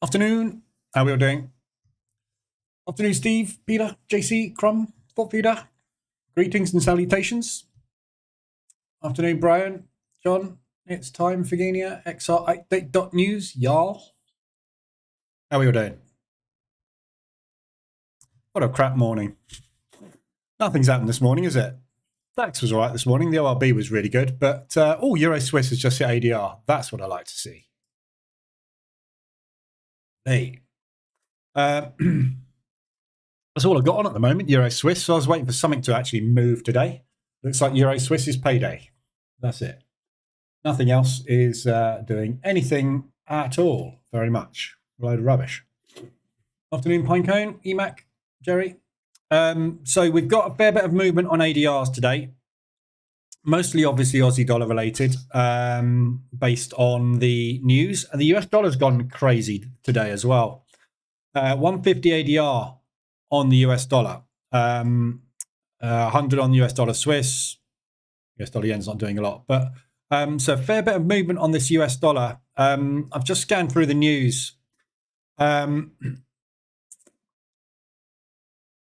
Afternoon. How are we all doing? Afternoon, Steve, Peter, JC, Crumb, Thought Feeder. Greetings and salutations. Afternoon, Brian, John. It's time for Genia, XR update.news, y'all. How are we all doing? What a crap morning. Nothing's happened this morning, is it? DAX was all right this morning. The ORB was really good. But, Euro Swiss has just hit ADR. That's what I like to see. Hey. That's all I've got on at the moment, Euro Swiss. So I was waiting for something to actually move today. Looks like Euro Swiss is payday. That's it. Nothing else is doing anything at all, very much. A load of rubbish. Afternoon, Pinecone, EMAC, Jerry. So we've got a fair bit of movement on ADRs today. Mostly, obviously, Aussie dollar related, based on the news. And the US dollar's gone crazy today as well. 150 ADR on the US dollar. 100 on US dollar Swiss. US dollar yen's not doing a lot. But so a fair bit of movement on this US dollar. I've just scanned through the news. I'm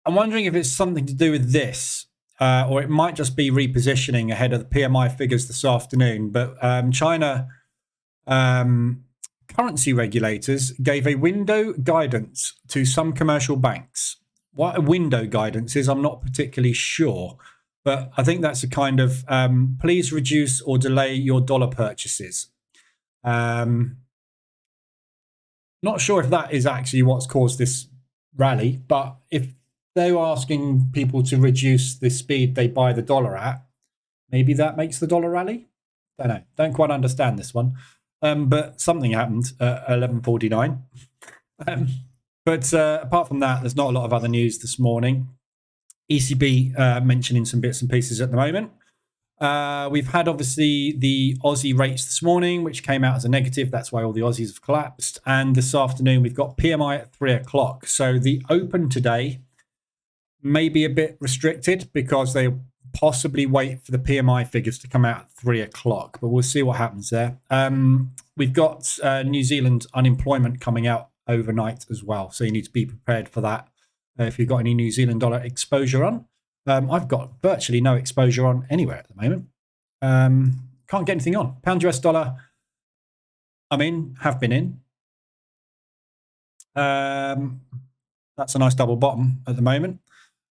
wondering if it's something to do with this. Or it might just be repositioning ahead of the PMI figures this afternoon. But China currency regulators gave a window guidance to some commercial banks. What a window guidance is, I'm not particularly sure. But I think that's a kind of, please reduce or delay your dollar purchases. Not sure if that is actually what's caused this rally, but if they're asking people to reduce the speed they buy the dollar at, maybe that makes the dollar rally. Don't know. Don't quite understand this one. But something happened at 11:49. But apart from that, there's not a lot of other news this morning. ECB mentioning some bits and pieces at the moment. We've had, obviously, the Aussie rates this morning, which came out as a negative. That's why all the Aussies have collapsed. And this afternoon, we've got PMI at 3 o'clock. So the open today may be a bit restricted because they'll possibly wait for the PMI figures to come out at 3 o'clock. But we'll see what happens there. We've got New Zealand unemployment coming out overnight as well. So you need to be prepared for that if you've got any New Zealand dollar exposure on. I've got virtually no exposure on anywhere at the moment. Can't get anything on. Pound US dollar, I'm in, have been in. That's a nice double bottom at the moment.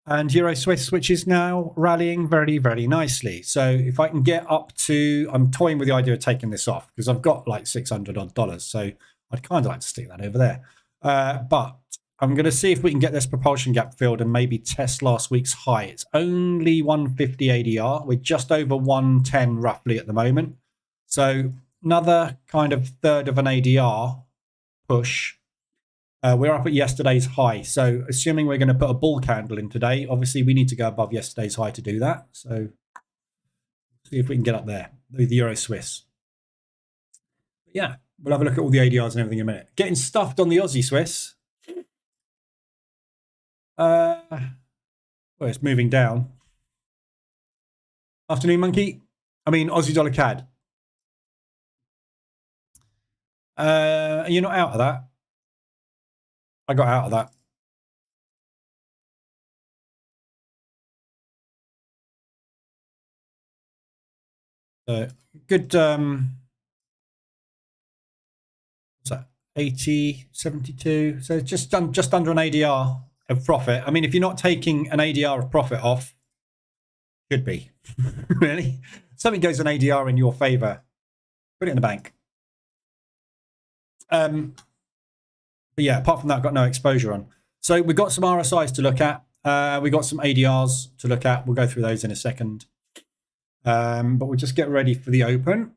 And Euro Swiss, which is now rallying very, very nicely. So if I can get up to, I'm toying with the idea of taking this off because I've got like $600 odd. So I'd kind of like to stick that over there. But I'm going to see if we can get this propulsion gap filled and maybe test last week's high. It's only 150 ADR. We're just over 110 roughly at the moment. So another kind of third of an ADR push. We're up at yesterday's high. So assuming we're going to put a bull candle in today, obviously we need to go above yesterday's high to do that. So see if we can get up there with the Euro Swiss. But yeah, we'll have a look at all the ADRs and everything in a minute. Getting stuffed on the Aussie Swiss. Well, it's moving down. Afternoon, monkey. I mean, Aussie dollar CAD. You're not out of that? I got out of that. Good. What's that? 80, 72. So it's just under an ADR of profit. I mean, if you're not taking an ADR of profit off, should be. Really? Something goes an ADR in your favor, put it in the bank. But yeah, apart from that, I've got no exposure on. So we've got some RSIs to look at. We've got some ADRs to look at. We'll go through those in a second. But we'll just get ready for the open.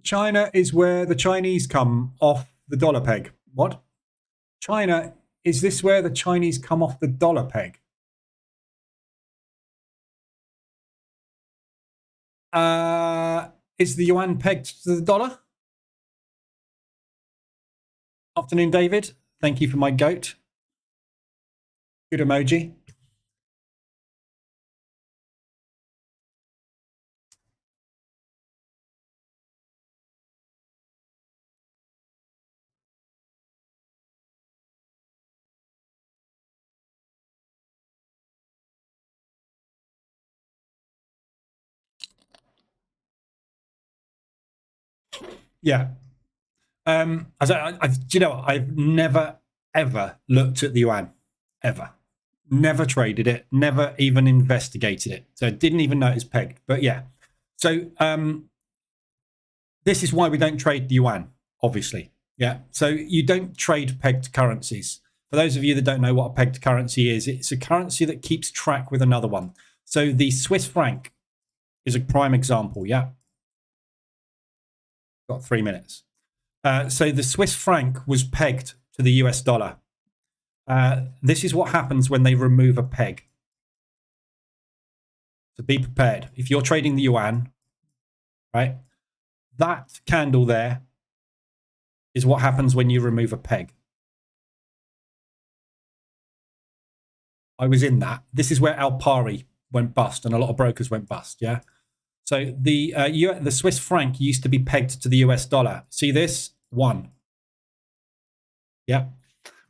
China is where the Chinese come off the dollar peg. What? China, is this where the Chinese come off the dollar peg? Is the yuan pegged to the dollar? Afternoon, David. Thank you for my goat. Good emoji. Yeah. Do you know what? I've never, ever looked at the yuan. Ever. Never traded it. Never even investigated it. So didn't even know it was pegged. But yeah. So this is why we don't trade the yuan, obviously. Yeah. So you don't trade pegged currencies. For those of you that don't know what a pegged currency is, it's a currency that keeps track with another one. So the Swiss franc is a prime example. Yeah. Got 3 minutes. So the Swiss franc was pegged to the US dollar. This is what happens when they remove a peg. So be prepared. If you're trading the yuan, right, that candle there is what happens when you remove a peg. I was in that. This is where Alpari went bust and a lot of brokers went bust, yeah? So the Swiss franc used to be pegged to the US dollar. See this? 1. Yeah.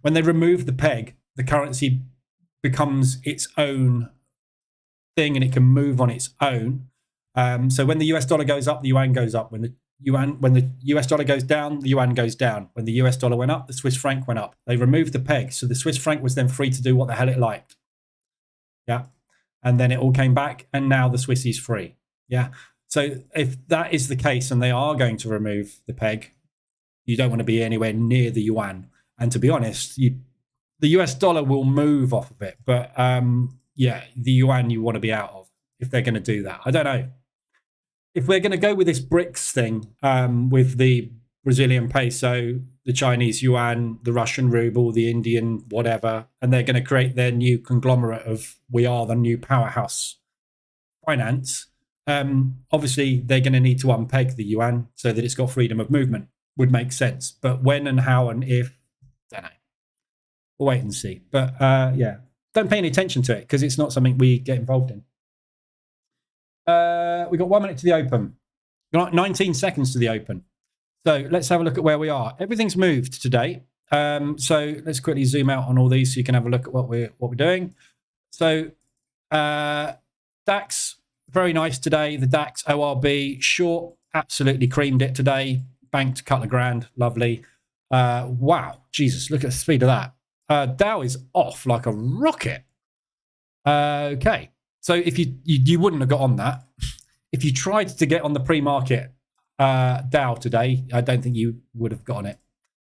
When they remove the peg, the currency becomes its own thing and it can move on its own. So when the US dollar goes up, the yuan goes up. When the US dollar goes down, the yuan goes down. When the US dollar went up, the Swiss franc went up. They removed the peg. So the Swiss franc was then free to do what the hell it liked. Yeah. And then it all came back and now the Swissie's free. Yeah. So if that is the case and they are going to remove the peg, you don't want to be anywhere near the yuan. And to be honest, the US dollar will move off of it. But yeah, the yuan you want to be out of if they're going to do that. I don't know. If we're going to go with this BRICS thing with the Brazilian peso, the Chinese yuan, the Russian ruble, the Indian whatever, and they're going to create their new conglomerate of we are the new powerhouse finance, obviously they're going to need to unpeg the yuan so that it's got freedom of movement. Would make sense. But when and how and if, don't know. We'll wait and see. But yeah, don't pay any attention to it because it's not something we get involved in. We got 1 minute to the open. We've got 19 seconds to the open. So let's have a look at where we are. Everything's moved today. So let's quickly zoom out on all these so you can have a look at what we're doing. So DAX, very nice today. The DAX ORB short, absolutely creamed it today. Banked a couple of grand, lovely. Wow, Jesus, look at the speed of that. Dow is off like a rocket. Okay, so if you wouldn't have got on that. If you tried to get on the pre-market Dow today, I don't think you would have got on it.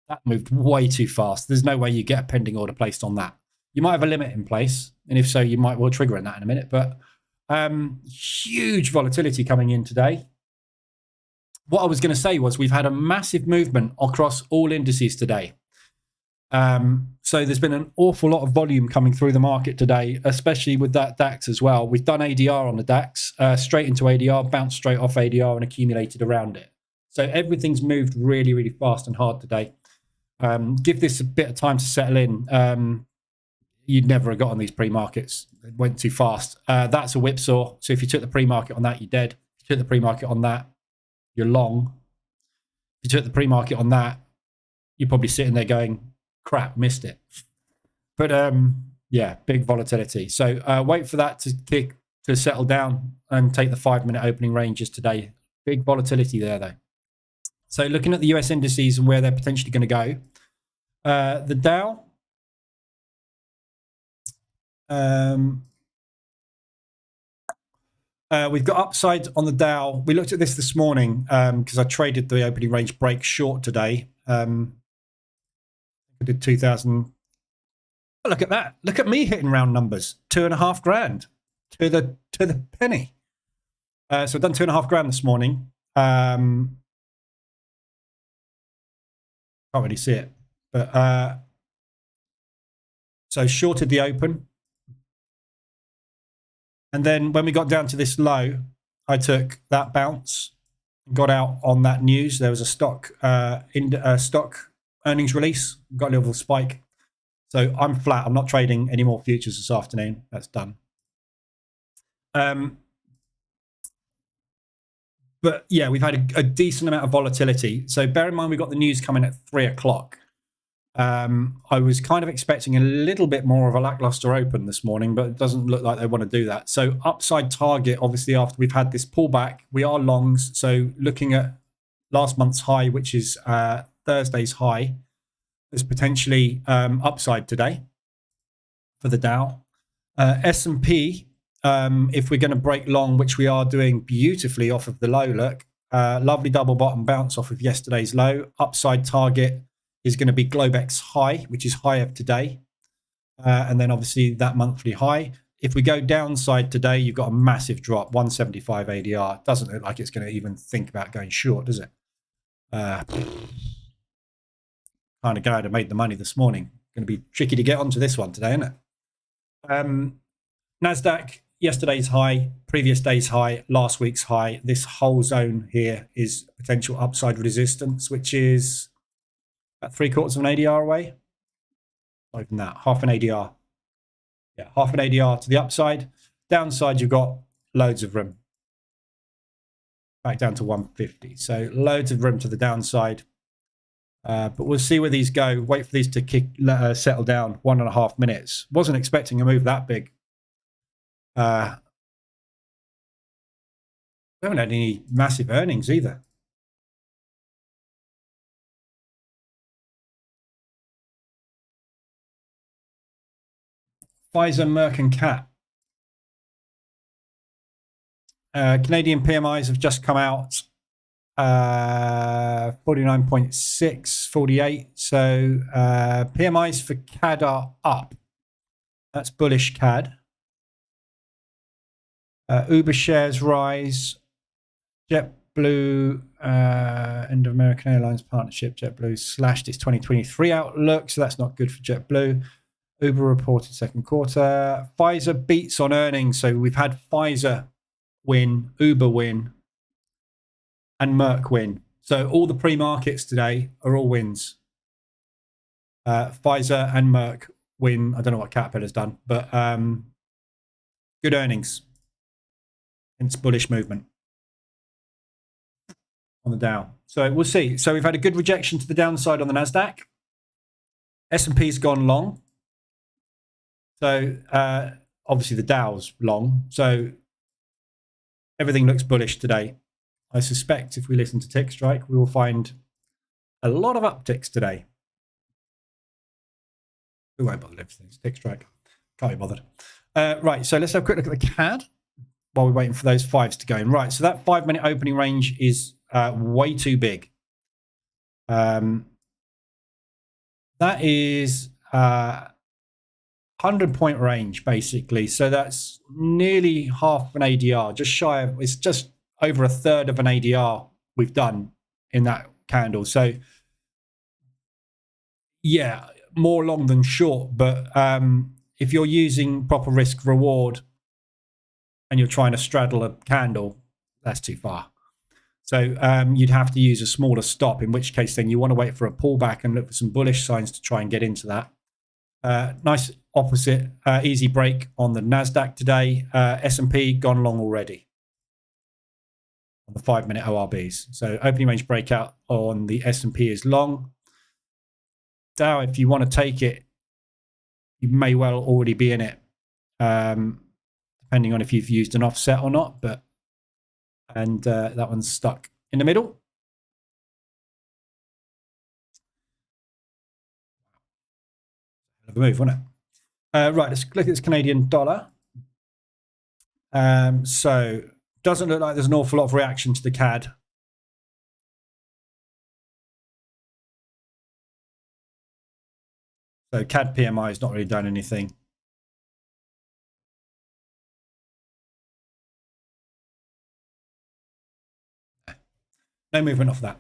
That moved way too fast. There's no way you get a pending order placed on that. You might have a limit in place, and if so, you might well trigger in that in a minute. But huge volatility coming in today. What I was going to say was we've had a massive movement across all indices today. So there's been an awful lot of volume coming through the market today, especially with that DAX as well. We've done ADR on the DAX, straight into ADR, bounced straight off ADR and accumulated around it. So everything's moved really, really fast and hard today. Give this a bit of time to settle in. You'd never have got on these pre-markets. It went too fast. That's a whipsaw. So if you took the pre-market on that, you're dead. If you took the pre-market on that, you're long. If you took the pre-market on that, you're probably sitting there going, crap, missed it. But yeah, big volatility. So wait for that to settle down and take the 5 minute opening ranges today. Big volatility there though. So looking at the US indices and where they're potentially going to go, the Dow, we've got upside on the Dow. We looked at this morning because I traded the opening range break short today. I did 2,000. Oh, look at that. Look at me hitting round numbers. 2.5 grand to the penny. So I've done 2.5 grand this morning. Can't really see it. But so shorted the open. And then when we got down to this low, I took that bounce, got out on that news. There was a stock earnings release, got a little spike. So I'm flat. I'm not trading any more futures this afternoon. That's done. But yeah, we've had a decent amount of volatility. So bear in mind, we got the news coming at 3 o'clock. I was kind of expecting a little bit more of a lackluster open this morning, but it doesn't look like they want to do that. So upside target, obviously, after we've had this pullback, we are longs. So looking at last month's high, which is Thursday's high. There's potentially upside today for the Dow. S&P, if we're going to break long, which we are doing beautifully off of the low, look, lovely double bottom bounce off of yesterday's low. Upside target is going to be Globex high, which is high of today. And then obviously that monthly high. If we go downside today, you've got a massive drop, 175 ADR. Doesn't look like it's going to even think about going short, does it? Kind of glad I made the money this morning. Going to be tricky to get onto this one today, isn't it? NASDAQ, yesterday's high, previous day's high, last week's high. This whole zone here is potential upside resistance, which is about 3/4 of an ADR away. Not even that, half an ADR. Yeah, half an ADR to the upside. Downside, you've got loads of room. Back down to 150. So loads of room to the downside. But we'll see where these go. Wait for these to settle down. 1.5 minutes. Wasn't expecting a move that big. We haven't had any massive earnings either. Pfizer, Merck, and Cat. Canadian PMIs have just come out. 49.6, 48. So PMIs for CAD are up. That's bullish CAD. Uber shares rise. JetBlue, end of American Airlines partnership. JetBlue slashed its 2023 outlook, so that's not good for JetBlue. Uber reported second quarter. Pfizer beats on earnings. So we've had Pfizer win, Uber win, and Merck win. So all the pre-markets today are all wins. Pfizer and Merck win. I don't know what Caterpillar's done, but good earnings. Hence bullish movement on the Dow. So we'll see. So we've had a good rejection to the downside on the NASDAQ. S&P's gone long. So obviously the Dow's long. So everything looks bullish today. I suspect if we listen to Tick Strike, we will find a lot of upticks today. We won't bother listening to Tick Strike. Can't be bothered. Right, so let's have a quick look at the CAD while we're waiting for those fives to go in. Right, so that 5-minute opening range is way too big. That is 100-point range, basically. So that's nearly half an ADR, just shy of, it's just over a third of an ADR we've done in that candle. So yeah, more long than short. But if you're using proper risk reward and you're trying to straddle a candle, that's too far. So you'd have to use a smaller stop, in which case then you want to wait for a pullback and look for some bullish signs to try and get into that. Nice opposite, easy break on the NASDAQ today. S&P gone long already on the 5-minute ORBs. So opening range breakout on the S&P is long. Dow, if you want to take it, you may well already be in it, depending on if you've used an offset or not. But that one's stuck in the middle. Hell of a move, wasn't it? Right, let's look at this Canadian dollar. So doesn't look like there's an awful lot of reaction to the CAD. So CAD PMI has not really done anything. No movement off that.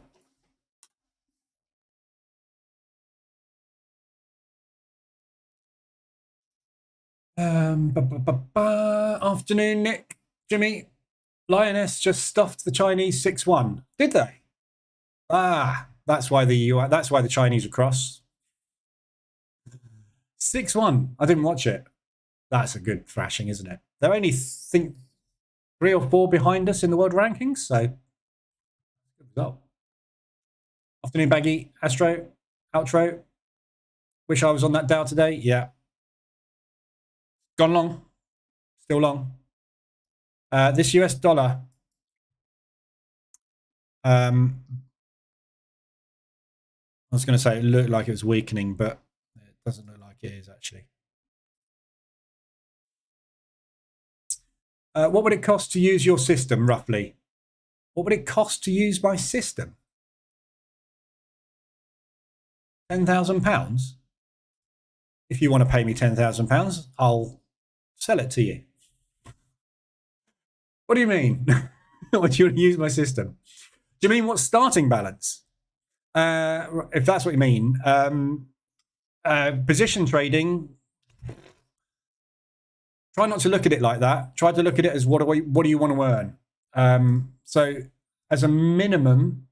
Afternoon, Nick, Jimmy. Lioness just stuffed the Chinese 6-1. Did they? That's why the Chinese were cross. 6-1. I didn't watch it. That's a good thrashing, isn't it? They're only, think, 3 or 4 behind us in the world rankings, so good result. Afternoon, Baggy, Astro, Outro. Wish I was on that Dow today. Yeah. Gone long. Still long. This US dollar was going to say it looked like it was weakening, but it doesn't look like it is actually. What would it cost to use your system, roughly? What would it cost to use my system? £10,000? If you want to pay me £10,000, I'll sell it to you. What do you mean? What do you want to use my system? Do you mean what starting balance? If that's what you mean. Position trading, try not to look at it like that. Try to look at it as what do you want to earn? So as a minimum,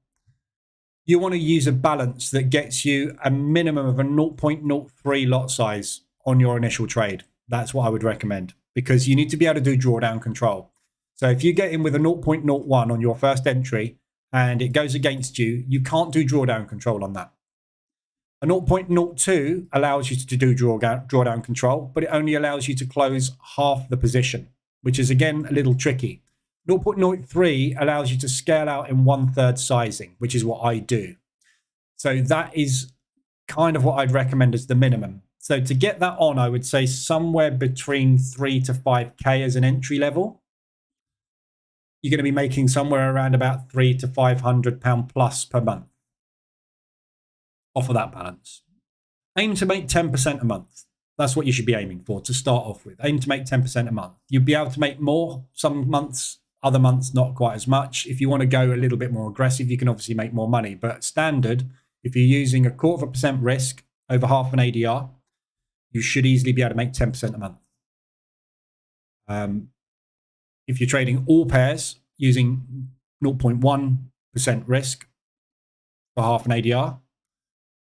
you want to use a balance that gets you a minimum of a 0.03 lot size on your initial trade. That's what I would recommend, because you need to be able to do drawdown control. So if you get in with a 0.01 on your first entry and it goes against you, you can't do drawdown control on that. A 0.02 allows you to do drawdown control, but it only allows you to close half the position, which is again a little tricky. 0.03 allows you to scale out in 1/3 sizing, which is what I do. So that is kind of what I'd recommend as the minimum. So to get that on, I would say somewhere between 3 to 5K as an entry level. You're going to be making somewhere around about £300 to £500 plus per month off of that balance. Aim to make 10% a month. That's what you should be aiming for to start off with. Aim to make 10% a month. You'll be able to make more some months, other months not quite as much. If you want to go a little bit more aggressive, you can obviously make more money. But standard, if you're using 0.25% risk over half an ADR, you should easily be able to make 10% a month. If you're trading all pairs using 0.1% risk for half an ADR,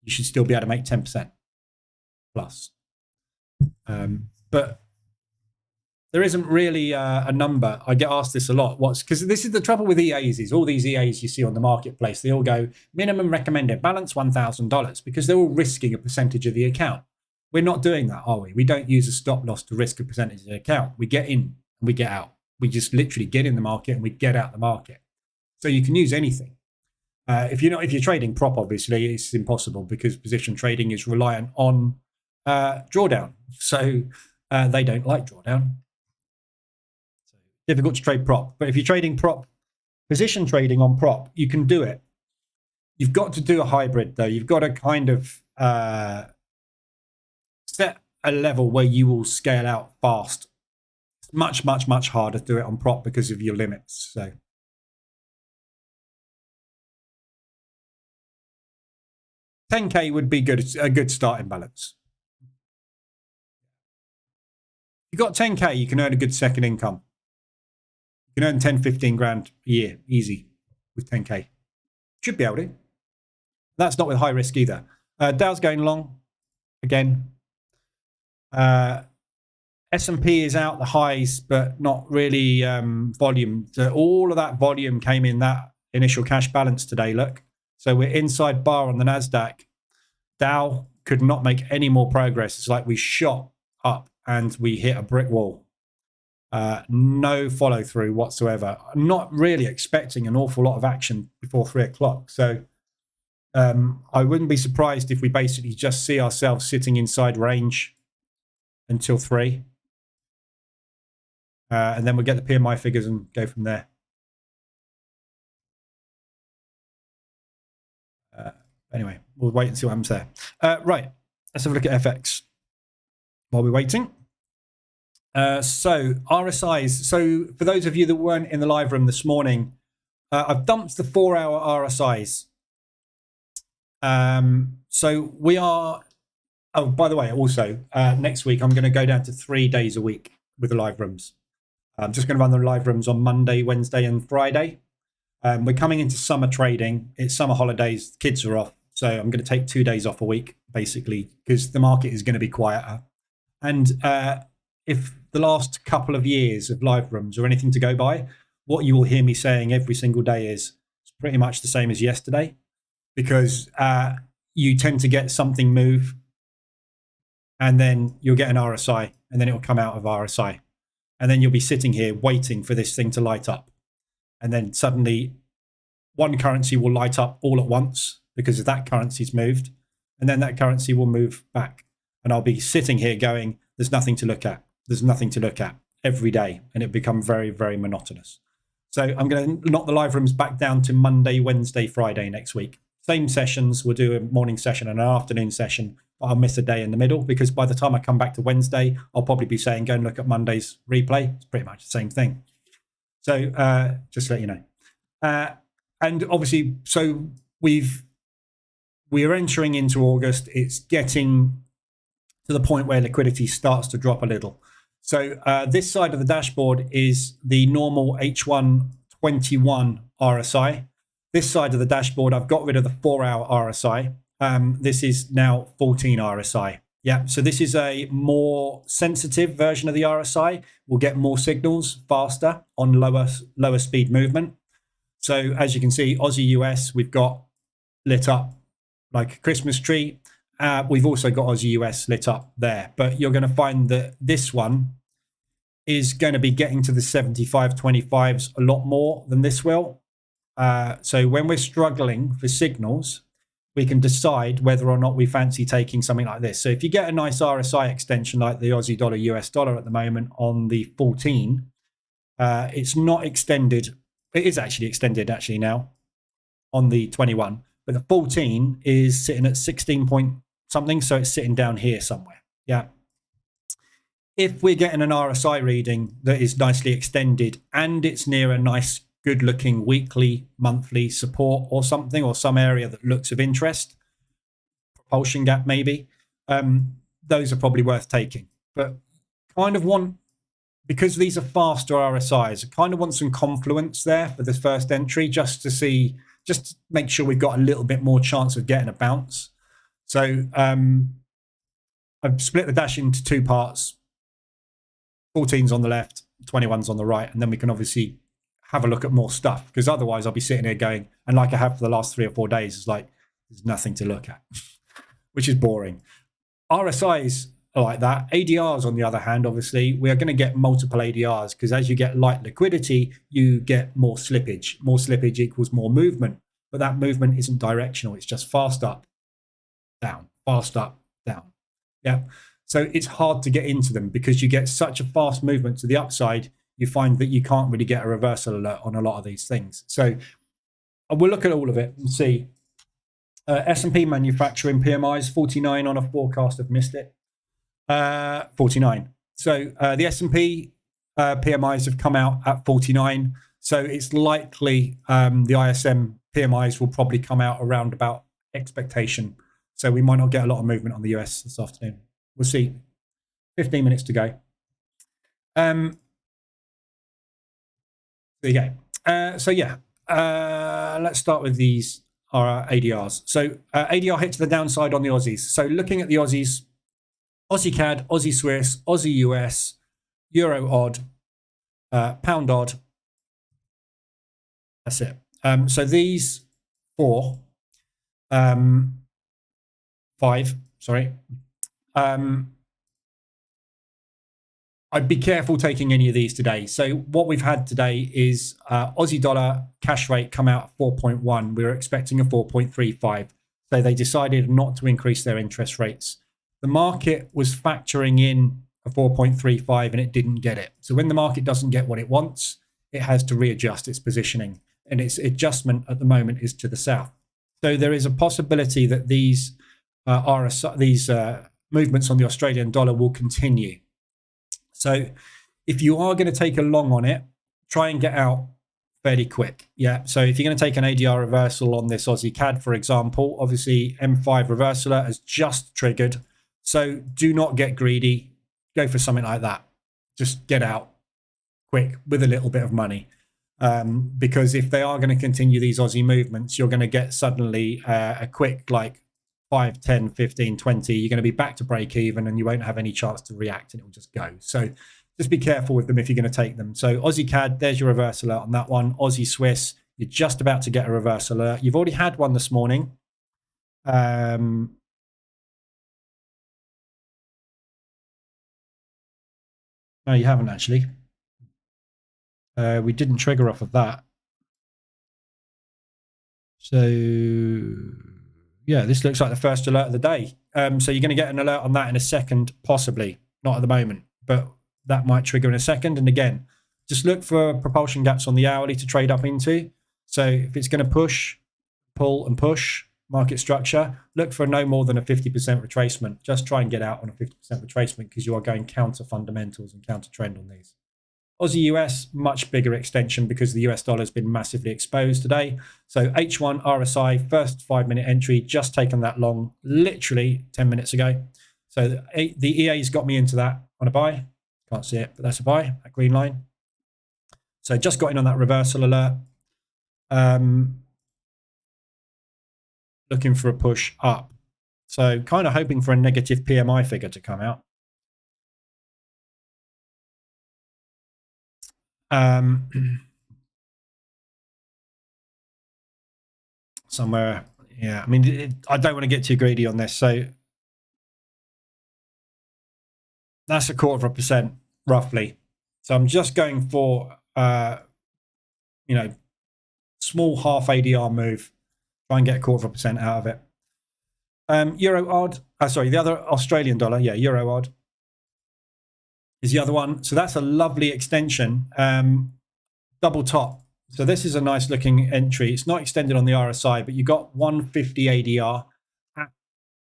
you should still be able to make 10% plus. But there isn't really a number. I get asked this a lot. Because this is the trouble with EAs, is all these EAs you see on the marketplace, they all go minimum recommended balance $1,000 because they're all risking a percentage of the account. We're not doing that, are we? We don't use a stop loss to risk a percentage of the account. We get in and we get out. We just literally get in the market and we get out the market. So you can use anything. If you're trading prop, obviously it's impossible because position trading is reliant on drawdown. So they don't like drawdown. So difficult to trade prop. But if you're trading prop, position trading on prop, you can do it. You've got to do a hybrid though. You've got to kind of set a level where you will scale out fast. It's much, much, much harder to do it on prop because of your limits. So. $10K would be a good starting balance. If you've got $10K, you can earn a good second income. You can earn 10, 15 grand a year, easy, with $10K. Should be able to. That's not with high risk either. Dow's going long again. S&P is out the highs, but not really volume. So all of that volume came in that initial cash balance today, look. So we're inside bar on the NASDAQ. Dow could not make any more progress. It's like we shot up and we hit a brick wall. No follow through whatsoever. I'm not really expecting an awful lot of action before 3 o'clock. So I wouldn't be surprised if we basically just see ourselves sitting inside range until 3. And then we'll get the PMI figures and go from there. Anyway, we'll wait and see what happens there. Right, let's have a look at FX while we're waiting. So RSIs. So for those of you that weren't in the live room this morning, I've dumped the 4-hour RSIs. So we are, oh, by the way, also next week, I'm going to go down to 3 days a week with the live rooms. I'm just going to run the live rooms on Monday, Wednesday, and Friday. We're coming into summer trading. It's summer holidays. Kids are off. So I'm going to take 2 days off a week, basically, because the market is going to be quieter. And if the last couple of years of live rooms are anything to go by, what you will hear me saying every single day is it's pretty much the same as yesterday, because you tend to get something move and then you'll get an RSI and then it will come out of RSI. And then you'll be sitting here waiting for this thing to light up. And then suddenly one currency will light up all at once because if that currency's moved, and then that currency will move back. And I'll be sitting here going, there's nothing to look at. There's nothing to look at every day. And it become very, very monotonous. So I'm going to knock the live rooms back down to Monday, Wednesday, Friday next week. Same sessions. We'll do a morning session and an afternoon session. But I'll miss a day in the middle because by the time I come back to Wednesday, I'll probably be saying, go and look at Monday's replay. It's pretty much the same thing. So just to let you know. And obviously, so we're entering into August. It's getting to the point where liquidity starts to drop a little. So this side of the dashboard is the normal H121 RSI. This side of the dashboard, I've got rid of the 4-hour RSI. This is now 14 RSI. Yeah, so this is a more sensitive version of the RSI. We'll get more signals faster on lower speed movement. So as you can see, Aussie US, we've got lit up like a Christmas tree. We've also got Aussie US lit up there, but you're going to find that this one is going to be getting to the 75-25s a lot more than this will. So when we're struggling for signals, we can decide whether or not we fancy taking something like this. So if you get a nice RSI extension like the Aussie dollar, US dollar at the moment on the 14, it's not extended. It is actually extended actually now on the 21, but the 14 is sitting at 16 point something. So it's sitting down here somewhere. Yeah. If we're getting an RSI reading that is nicely extended and it's near a nice, good looking weekly, monthly support or something, or some area that looks of interest, propulsion gap maybe, those are probably worth taking. But kind of want, because these are faster RSIs, I kind of want some confluence there for this first entry just to see, just to make sure we've got a little bit more chance of getting a bounce. So I've split the dash into two parts. 14's on the left, 21's on the right, and then we can obviously have a look at more stuff, because otherwise I'll be sitting here going, and like I have for the last 3 or 4 days, it's like there's nothing to look at, which is boring. RSIs are like that. ADRs, on the other hand, obviously, we are going to get multiple ADRs, because as you get light liquidity, you get more slippage. More slippage equals more movement, but that movement isn't directional. It's just fast up, down, fast up, down. Yeah. So it's hard to get into them because you get such a fast movement to the upside. You find that you can't really get a reversal alert on a lot of these things. So we'll look at all of it and see. S&P manufacturing PMIs 49 on a forecast. I've missed it. 49. So the S&P PMIs have come out at 49. So it's likely the ISM PMIs will probably come out around about expectation. So we might not get a lot of movement on the US this afternoon. We'll see. 15 minutes to go. There you go. So yeah, let's start with these ADRs. So ADR hit to the downside on the Aussies. So looking at the Aussies, Aussie CAD, Aussie Swiss, Aussie US, Euro odd, pound odd. That's it. So these five, sorry. I'd be careful taking any of these today. So what we've had today is Aussie dollar cash rate come out at 4.1. We were expecting a 4.35. So they decided not to increase their interest rates. The market was factoring in a 4.35 and it didn't get it. So when the market doesn't get what it wants, it has to readjust its positioning. And its adjustment at the moment is to the south. So there is a possibility that these movements on the Australian dollar will continue. So if you are going to take a long on it, try and get out fairly quick. Yeah. So if you're going to take an ADR reversal on this Aussie CAD, for example, obviously M5 reversaler has just triggered. So do not get greedy. Go for something like that. Just get out quick with a little bit of money. Because if they are going to continue these Aussie movements, you're going to get suddenly a quick like 5, 10, 15, 20, you're going to be back to break even and you won't have any chance to react and it will just go. So just be careful with them if you're going to take them. So Aussie CAD, there's your reverse alert on that one. Aussie Swiss, you're just about to get a reverse alert. You've already had one this morning. No, you haven't actually. We didn't trigger off of that. So yeah, this looks like the first alert of the day. So you're going to get an alert on that in a second, possibly. Not at the moment, but that might trigger in a second. And again, just look for propulsion gaps on the hourly to trade up into. So if it's going to push, pull and push market structure, look for no more than a 50% retracement. Just try and get out on a 50% retracement because you are going counter fundamentals and counter trend on these. Aussie US, much bigger extension because the US dollar has been massively exposed today. So H1 RSI, first 5-minute entry, just taken that long, literally 10 minutes ago. So the EA's got me into that on a buy. Can't see it, but that's a buy, that green line. So just got in on that reversal alert. Looking for a push up. So kind of hoping for a negative PMI figure to come out. Somewhere, yeah. I mean, I don't want to get too greedy on this. So that's 0.25% roughly. So I'm just going for, you know, small half ADR move. Try and get 0.25% out of it. Euro odd. Sorry, the other Australian dollar. Yeah, Euro odd is the other one. So that's a lovely extension. Double top. So this is a nice looking entry. It's not extended on the RSI, but you got 150 ADR at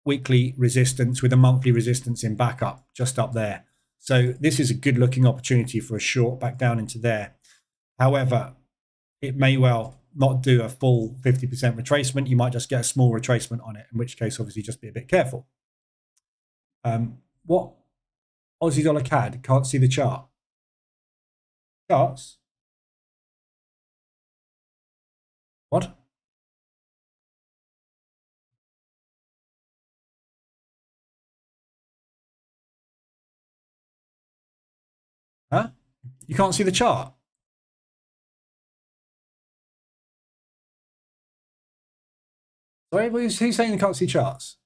weekly resistance with a monthly resistance in backup just up there. So this is a good looking opportunity for a short back down into there. However, it may well not do a full 50% retracement. You might just get a small retracement on it, in which case obviously just be a bit careful. What? Aussie dollar CAD, can't see the chart. Charts? What? Huh? You can't see the chart? Sorry, who's saying you can't see charts?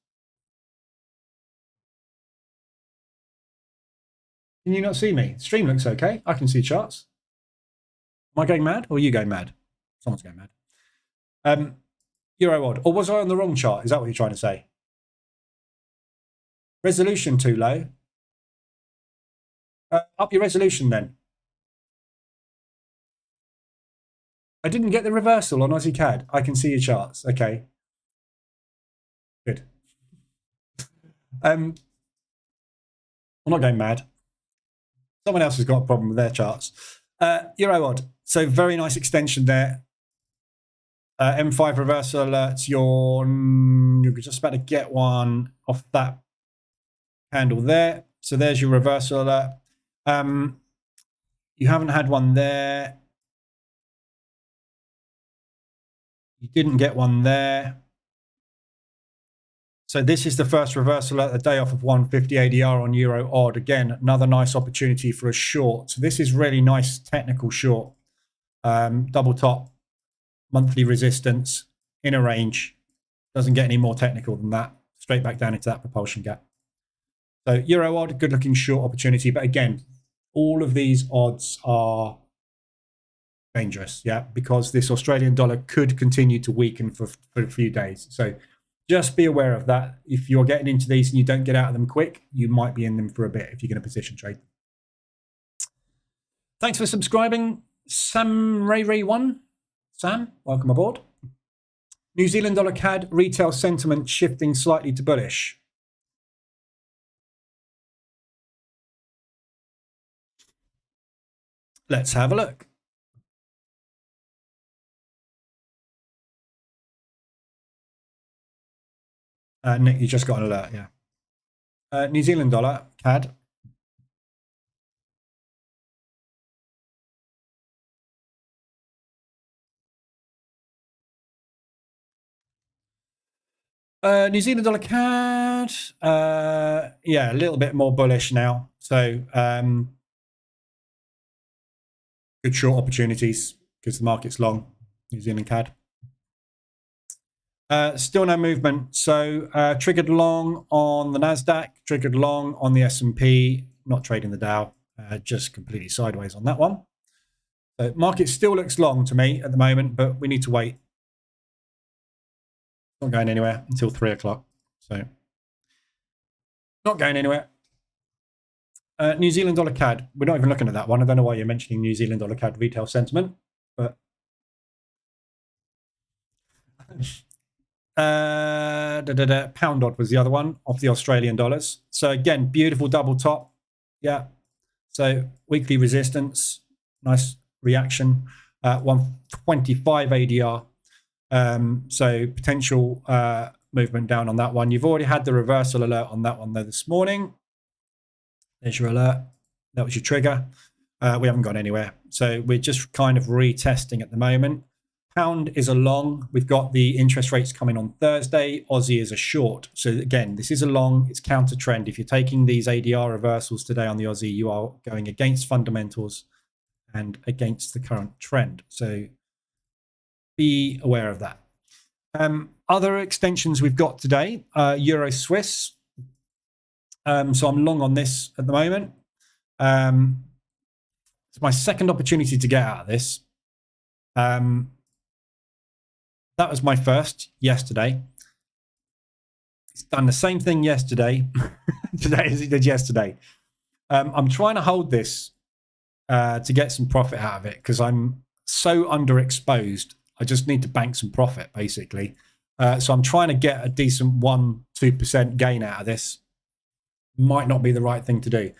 Can you not see me? The stream looks okay. I can see charts. Am I going mad or are you going mad? Someone's going mad. Euro odd. Or was I on the wrong chart? Is that what you're trying to say? Resolution too low. Up your resolution then. I didn't get the reversal on Aussie CAD. I can see your charts. Okay. Good. I'm not going mad. Someone else has got a problem with their charts. Euro odd. So very nice extension there. M5 reversal alerts. You're just about to get one off that handle there. So there's your reversal alert. You haven't had one there. You didn't get one there. So this is the first reversal at the day off of 150 ADR on Euro odd. Again, another nice opportunity for a short. So this is really nice technical short. Double top, monthly resistance in a range. Doesn't get any more technical than that. Straight back down into that propulsion gap. So Euro odd, good looking short opportunity. But again, all of these odds are dangerous, yeah, because this Australian dollar could continue to weaken for a few days. So just be aware of that. If you're getting into these and you don't get out of them quick, you might be in them for a bit if you're going to position trade. Thanks for subscribing, Sam Ray1. Sam, welcome aboard. New Zealand dollar CAD retail sentiment shifting slightly to bullish. Let's have a look. Nick, you just got an alert, yeah. New Zealand dollar, CAD. New Zealand dollar CAD, yeah, a little bit more bullish now. So good short opportunities because the market's long. New Zealand CAD. Still no movement. So triggered long on the NASDAQ, triggered long on the S&P, not trading the Dow, just completely sideways on that one. So market still looks long to me at the moment, but we need to wait. Not going anywhere until 3 o'clock. So not going anywhere. New Zealand dollar CAD. We're not even looking at that one. I don't know why you're mentioning New Zealand dollar CAD retail sentiment, but pound odd was the other one off the Australian dollars. So again, beautiful double top. Yeah. So weekly resistance, nice reaction. 125 ADR. So potential movement down on that one. You've already had the reversal alert on that one though this morning. There's your alert. That was your trigger. We haven't gone anywhere. So we're just kind of retesting at the moment. Pound is a long. We've got the interest rates coming on Thursday. Aussie is a short. So again, this is a long. It's counter trend. If you're taking these ADR reversals today on the Aussie, you are going against fundamentals and against the current trend. So be aware of that. Other extensions we've got today, Euro Swiss. So I'm long on this at the moment. It's my second opportunity to get out of this. That was my first yesterday. It's done the same thing yesterday, today as it did yesterday. I'm trying to hold this to get some profit out of it because I'm so underexposed. I just need to bank some profit, basically. So I'm trying to get a decent 1-2% gain out of this. Might not be the right thing to do.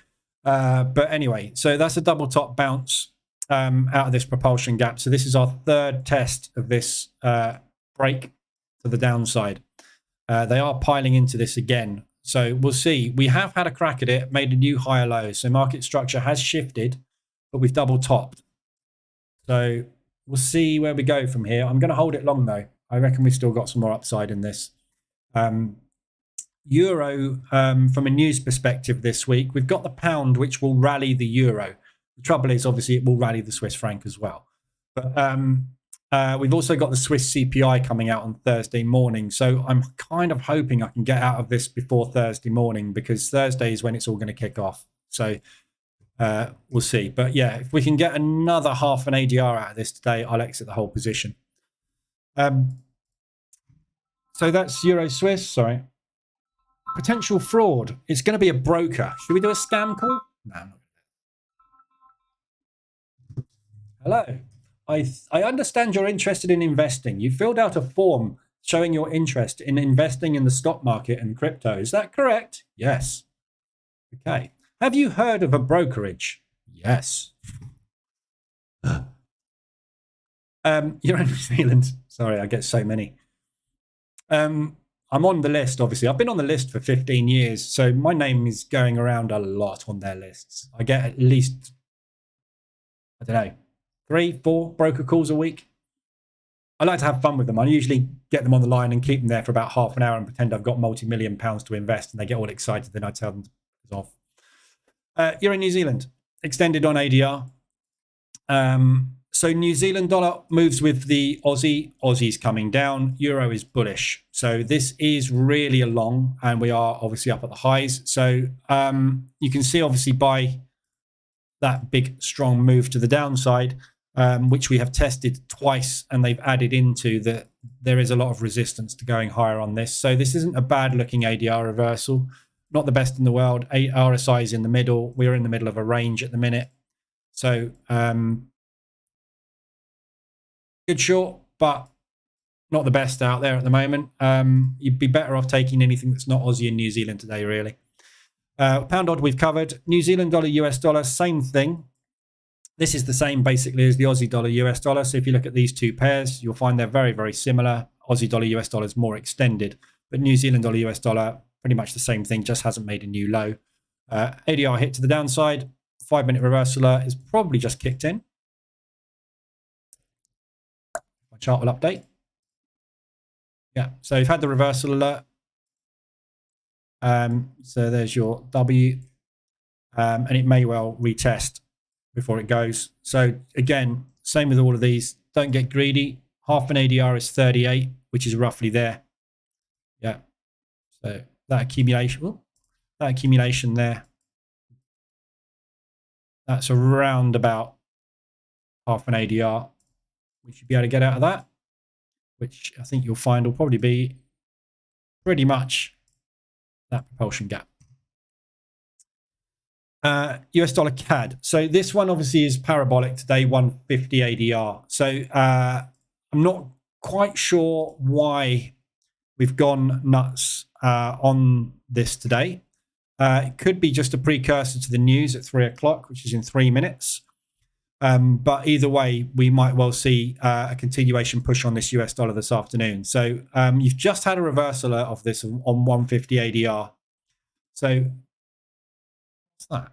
But anyway, so that's a double top bounce out of this propulsion gap. So this is our third test of this break to the downside. They are piling into this again. So we'll see. We have had a crack at it, made a new higher low. So market structure has shifted, but we've double topped. So we'll see where we go from here. I'm going to hold it long though. I reckon we've still got some more upside in this. Euro, from a news perspective this week, we've got the pound, which will rally the euro. The trouble is, obviously, it will rally the Swiss franc as well. But we've also got the Swiss CPI coming out on Thursday morning. So I'm kind of hoping I can get out of this before Thursday morning because Thursday is when it's all going to kick off. So we'll see. But yeah, if we can get another half an ADR out of this today, I'll exit the whole position. So that's Euro Swiss. Sorry. Potential fraud. It's going to be a broker. Should we do a scam call? No. Hello. I understand you're interested in investing. You filled out a form showing your interest in investing in the stock market and crypto. Is that correct? Yes. Okay. Have you heard of a brokerage? Yes. You're in New Zealand. Sorry, I get so many. I'm on the list, obviously. I've been on the list for 15 years, so my name is going around a lot on their lists. I get at least, I don't know, 3-4 broker calls a week. I like to have fun with them. I usually get them on the line and keep them there for about half an hour and pretend I've got multi-million pounds to invest, and they get all excited. Then I tell them to piss off. You're in New Zealand, extended on ADR. So New Zealand dollar moves with the Aussie. Aussie's coming down. Euro is bullish. So this is really a long, and we are obviously up at the highs. So you can see obviously by that big strong move to the downside, which we have tested twice, and they've added into that there is a lot of resistance to going higher on this. So this isn't a bad looking ADR reversal. Not the best in the world. RSI is in the middle. We're in the middle of a range at the minute. So good short, but not the best out there at the moment. You'd be better off taking anything that's not Aussie and New Zealand today, really. Pound odd we've covered. New Zealand dollar, US dollar, same thing. This is the same basically as the Aussie dollar, US dollar. So if you look at these two pairs, you'll find they're very, very similar. Aussie dollar, US dollar is more extended, but New Zealand dollar, US dollar, pretty much the same thing, just hasn't made a new low. ADR hit to the downside. 5-minute reversal alert is probably just kicked in. My chart will update. Yeah, so you've had the reversal alert. So there's your W, and it may well retest before it goes. So again, same with all of these. Don't get greedy. Half an ADR is 38, which is roughly there. Yeah. So that accumulation there, that's around about half an ADR. We should be able to get out of that, which I think you'll find will probably be pretty much that propulsion gap. US dollar CAD. So this one obviously is parabolic today, 150 ADR. So I'm not quite sure why we've gone nuts on this today. It could be just a precursor to the news at 3 o'clock, which is in 3 minutes. But either way, we might well see a continuation push on this US dollar this afternoon. So you've just had a reversal of this on 150 ADR. So what's that?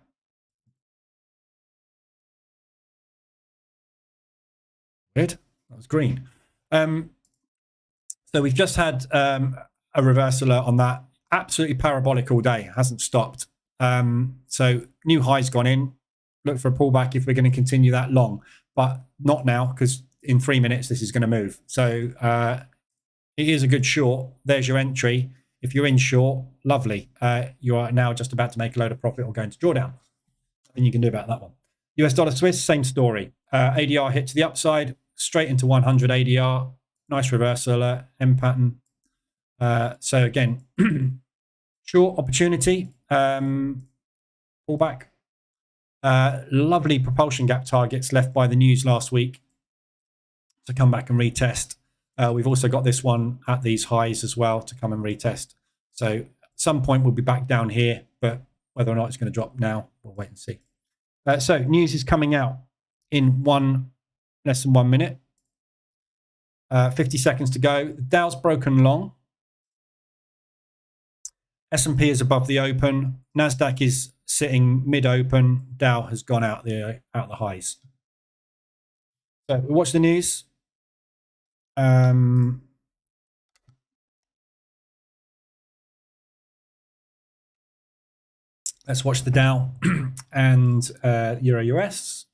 Weird. That was green. So we've just had a reversal on that. Absolutely parabolic all day. Hasn't stopped. So new highs gone in. Look for a pullback if we're going to continue that long, but not now because in 3 minutes this is going to move. So it is a good short. There's your entry. If you're in short, lovely. You are now just about to make a load of profit or go into drawdown. Nothing you can do about that one. US dollar Swiss, same story. ADR hit to the upside, straight into 100 ADR. Nice reversal, M pattern. So again, short opportunity, pullback. Lovely propulsion gap targets left by the news last week to come back and retest. We've also got this one at these highs as well to come and retest. So at some point we'll be back down here, but whether or not it's going to drop now, we'll wait and see. So news is coming out in less than 1 minute. 50 seconds to go. The Dow's broken long. S&P is above the open. NASDAQ is sitting mid-open. Dow has gone out the highs. So we watch the news. Let's watch the Dow and Euro US.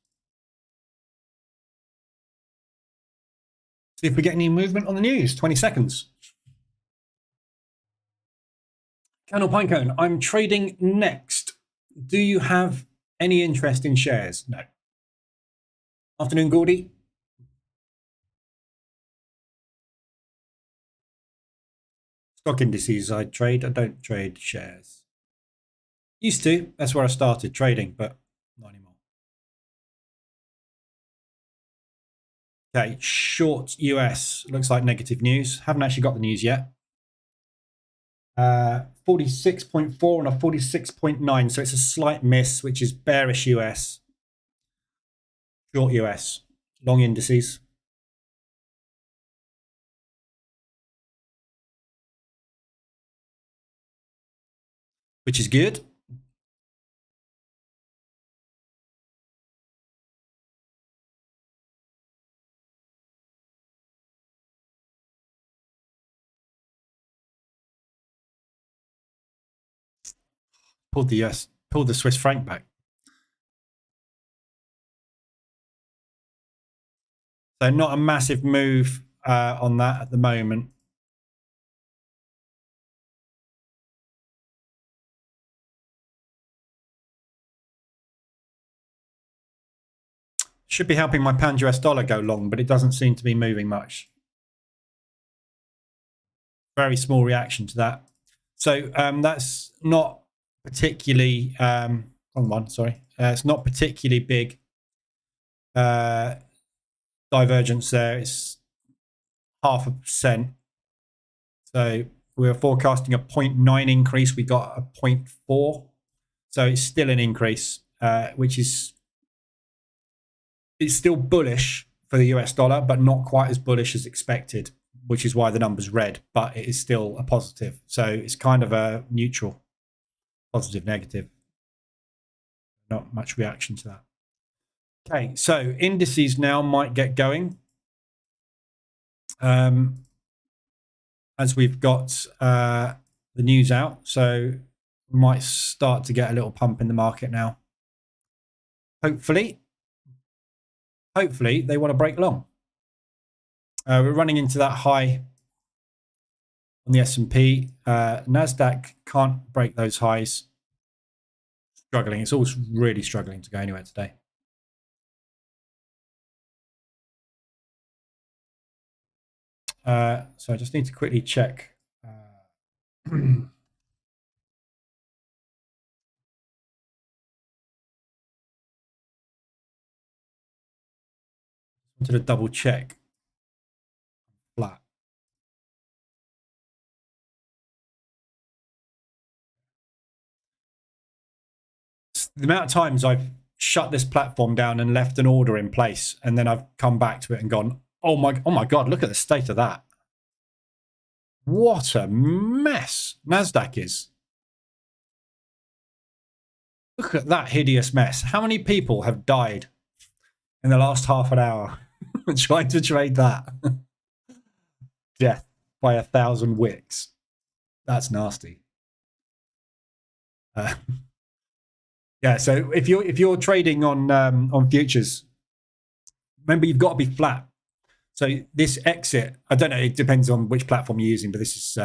See if we get any movement on the news. 20 seconds. Colonel Pinecone, I'm trading next. Do you have any interest in shares? No. Afternoon, Gordy. Stock indices I trade. I don't trade shares. Used to. That's where I started trading, but not anymore. Okay, short US. Looks like negative news. Haven't actually got the news yet. 46.4 and a 46.9. So it's a slight miss, which is bearish US. Short US. Long indices. Which is good. Pulled the Swiss franc back. So not a massive move on that at the moment. Should be helping my pound US dollar go long, but it doesn't seem to be moving much. Very small reaction to that. So that's not particularly wrong one, sorry. It's not particularly big divergence there. It's 0.5%. So we were forecasting a 0.9 increase. We got a 0.4. So it's still an increase, which is it's still bullish for the US dollar, but not quite as bullish as expected, which is why the number's red, but it is still a positive. So it's kind of a neutral, positive, negative. Not much reaction to that. Okay, so indices now might get going. As we've got the news out, so we might start to get a little pump in the market now. Hopefully they want to break long. We're running into that high on the S&P. NASDAQ can't break those highs. Struggling. It's all really struggling to go anywhere today. So I just need to quickly check Wanted to double check. Flat. The amount of times I've shut this platform down and left an order in place, and then I've come back to it and gone, oh my God, look at the state of that. What a mess NASDAQ is. Look at that hideous mess. How many people have died in the last half an hour trying to trade that? Death by 1,000 wicks. That's nasty. Yeah, so if you're trading on futures, remember you've got to be flat. So this exit, I don't know, it depends on which platform you're using, but this is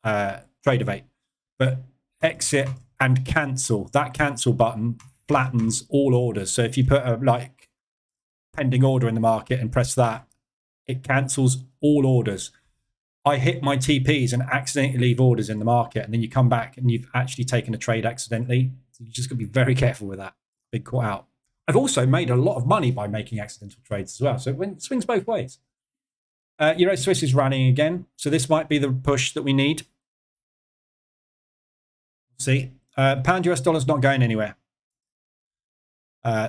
Tradeovate. But exit and cancel, that cancel button flattens all orders. So if you put a like pending order in the market and press that, it cancels all orders. I hit my TPs and accidentally leave orders in the market, and then you come back and you've actually taken a trade accidentally. So you just got to be very careful with that. Big caught out. I've also made a lot of money by making accidental trades as well. So it swings both ways. Euro Swiss is rallying again. So this might be the push that we need. See, pound US dollar's not going anywhere.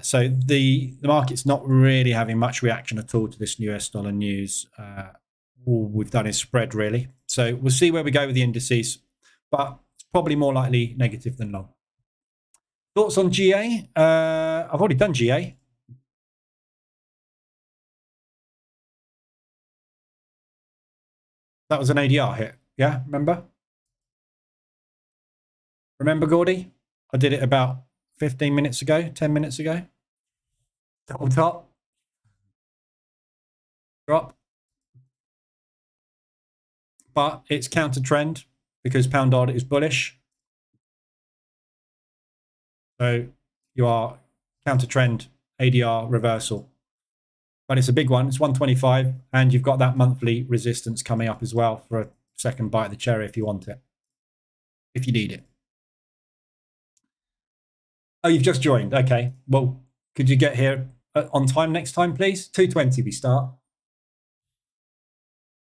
So the market's not really having much reaction at all to this US dollar news. All we've done is spread, really. So we'll see where we go with the indices, but it's probably more likely negative than long. Thoughts on GA? I've already done GA. That was an ADR hit. Yeah, remember? Remember, Gordy? I did it about 15 minutes ago, 10 minutes ago. Double top. Drop. But it's counter trend because pound dollar is bullish. So you are counter trend ADR reversal. But it's a big one. It's 125, and you've got that monthly resistance coming up as well for a second bite of the cherry if you want it, if you need it. Oh, you've just joined. Okay. Well, could you get here on time next time, please? 2:20 we start.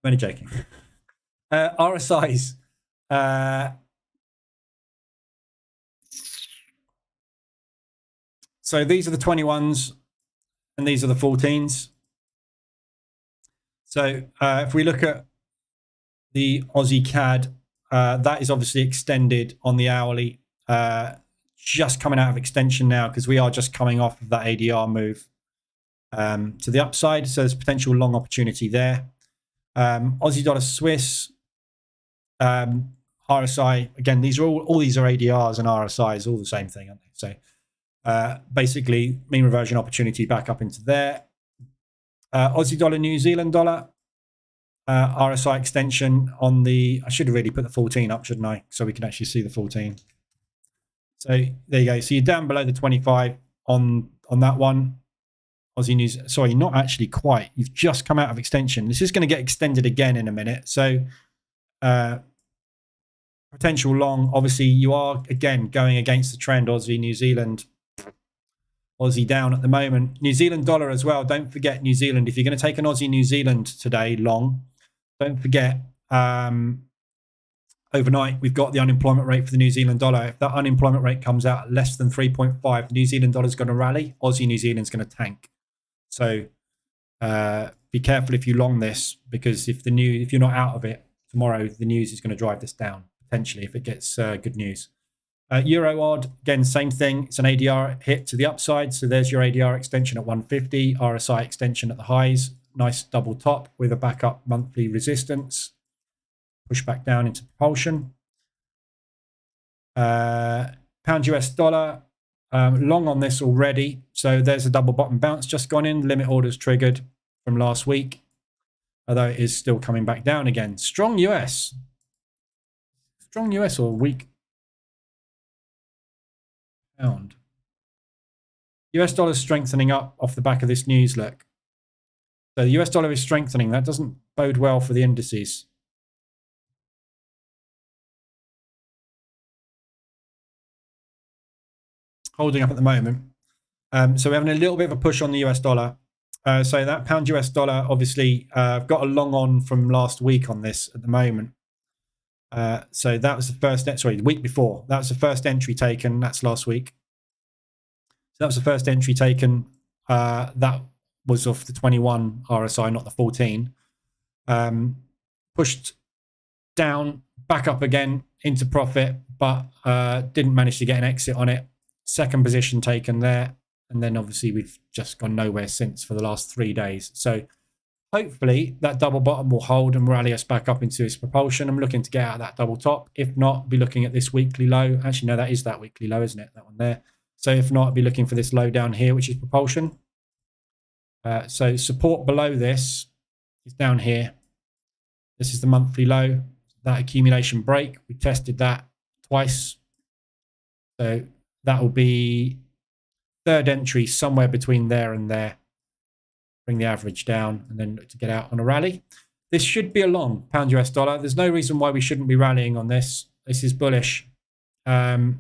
I'm only joking. RSIs. So these are the 21s and these are the 14s. So if we look at the Aussie CAD, that is obviously extended on the hourly, just coming out of extension now because we are just coming off of that ADR move to the upside. So there's potential long opportunity there. Aussie dollar Swiss, RSI, again, these are all these are ADRs and RSIs, all the same thing, aren't they? So basically mean reversion opportunity back up into there. Aussie dollar, New Zealand dollar, RSI extension on the, I should have really put the 14 up, shouldn't I? So we can actually see the 14. So there you go. So you're down below the 25 on that one. Aussie News, sorry, not actually quite. You've just come out of extension. This is going to get extended again in a minute. So potential long, obviously you are again going against the trend. Aussie, New Zealand, Aussie down at the moment. New Zealand dollar as well. Don't forget New Zealand. If you're going to take an Aussie New Zealand today long, don't forget overnight we've got the unemployment rate for the New Zealand dollar. If that unemployment rate comes out at less than 3.5, the New Zealand dollar is going to rally. Aussie New Zealand's going to tank. So be careful if you long this, because if you're not out of it tomorrow, the news is going to drive this down potentially if it gets good news. Euro odd, again, same thing. It's an ADR hit to the upside. So there's your ADR extension at 150, RSI extension at the highs. Nice double top with a backup monthly resistance. Push back down into propulsion. Pound US dollar, long on this already. So there's a double bottom bounce just gone in. Limit orders triggered from last week, although it is still coming back down again. Strong US. Strong US or weak pound. US dollar is strengthening up off the back of this news, look. So the US dollar is strengthening. That doesn't bode well for the indices. holding up at the moment. So we're having a little bit of a push on the US dollar. So that pound US dollar, obviously, I've got a long on from last week on this at the moment. So that was the first, sorry, the week before. That was the first entry taken. That's last week. So that was the first entry taken. That was off the 21 RSI, not the 14. Pushed down, back up again into profit, but didn't manage to get an exit on it. Second position taken there. And then obviously we've just gone nowhere since for the last 3 days. So hopefully that double bottom will hold and rally us back up into its propulsion. I'm looking to get out of that double top. If not, be looking at this weekly low. Actually, no, that is that weekly low, isn't it? That one there. So if not, I'll be looking for this low down here, which is propulsion. So support below this is down here. This is the monthly low. That accumulation break, we tested that twice. So that will be third entry somewhere between there and there. Bring the average down and then look to get out on a rally. This should be a long pound US dollar. There's no reason why we shouldn't be rallying on this. This is bullish. The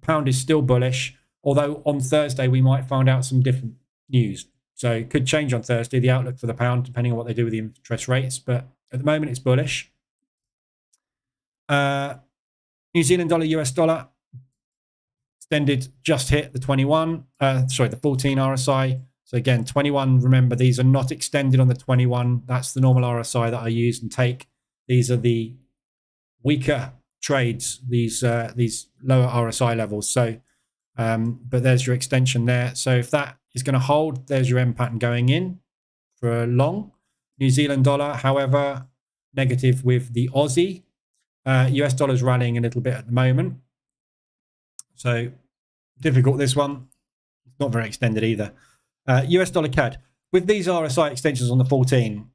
pound is still bullish, although on Thursday we might find out some different news. So it could change on Thursday, the outlook for the pound, depending on what they do with the interest rates. But at the moment, it's bullish. New Zealand dollar, US dollar, extended, just hit the 21, the 14 RSI. So again, 21, remember, these are not extended on the 21. That's the normal RSI that I use and take. These are the weaker trades, these lower RSI levels. So, but there's your extension there. So if that is going to hold, there's your M pattern going in for a long. New Zealand dollar, however, negative with the Aussie. US dollar's rallying a little bit at the moment. So difficult, this one. It's not very extended either. US dollar CAD. With these RSI extensions on the 14,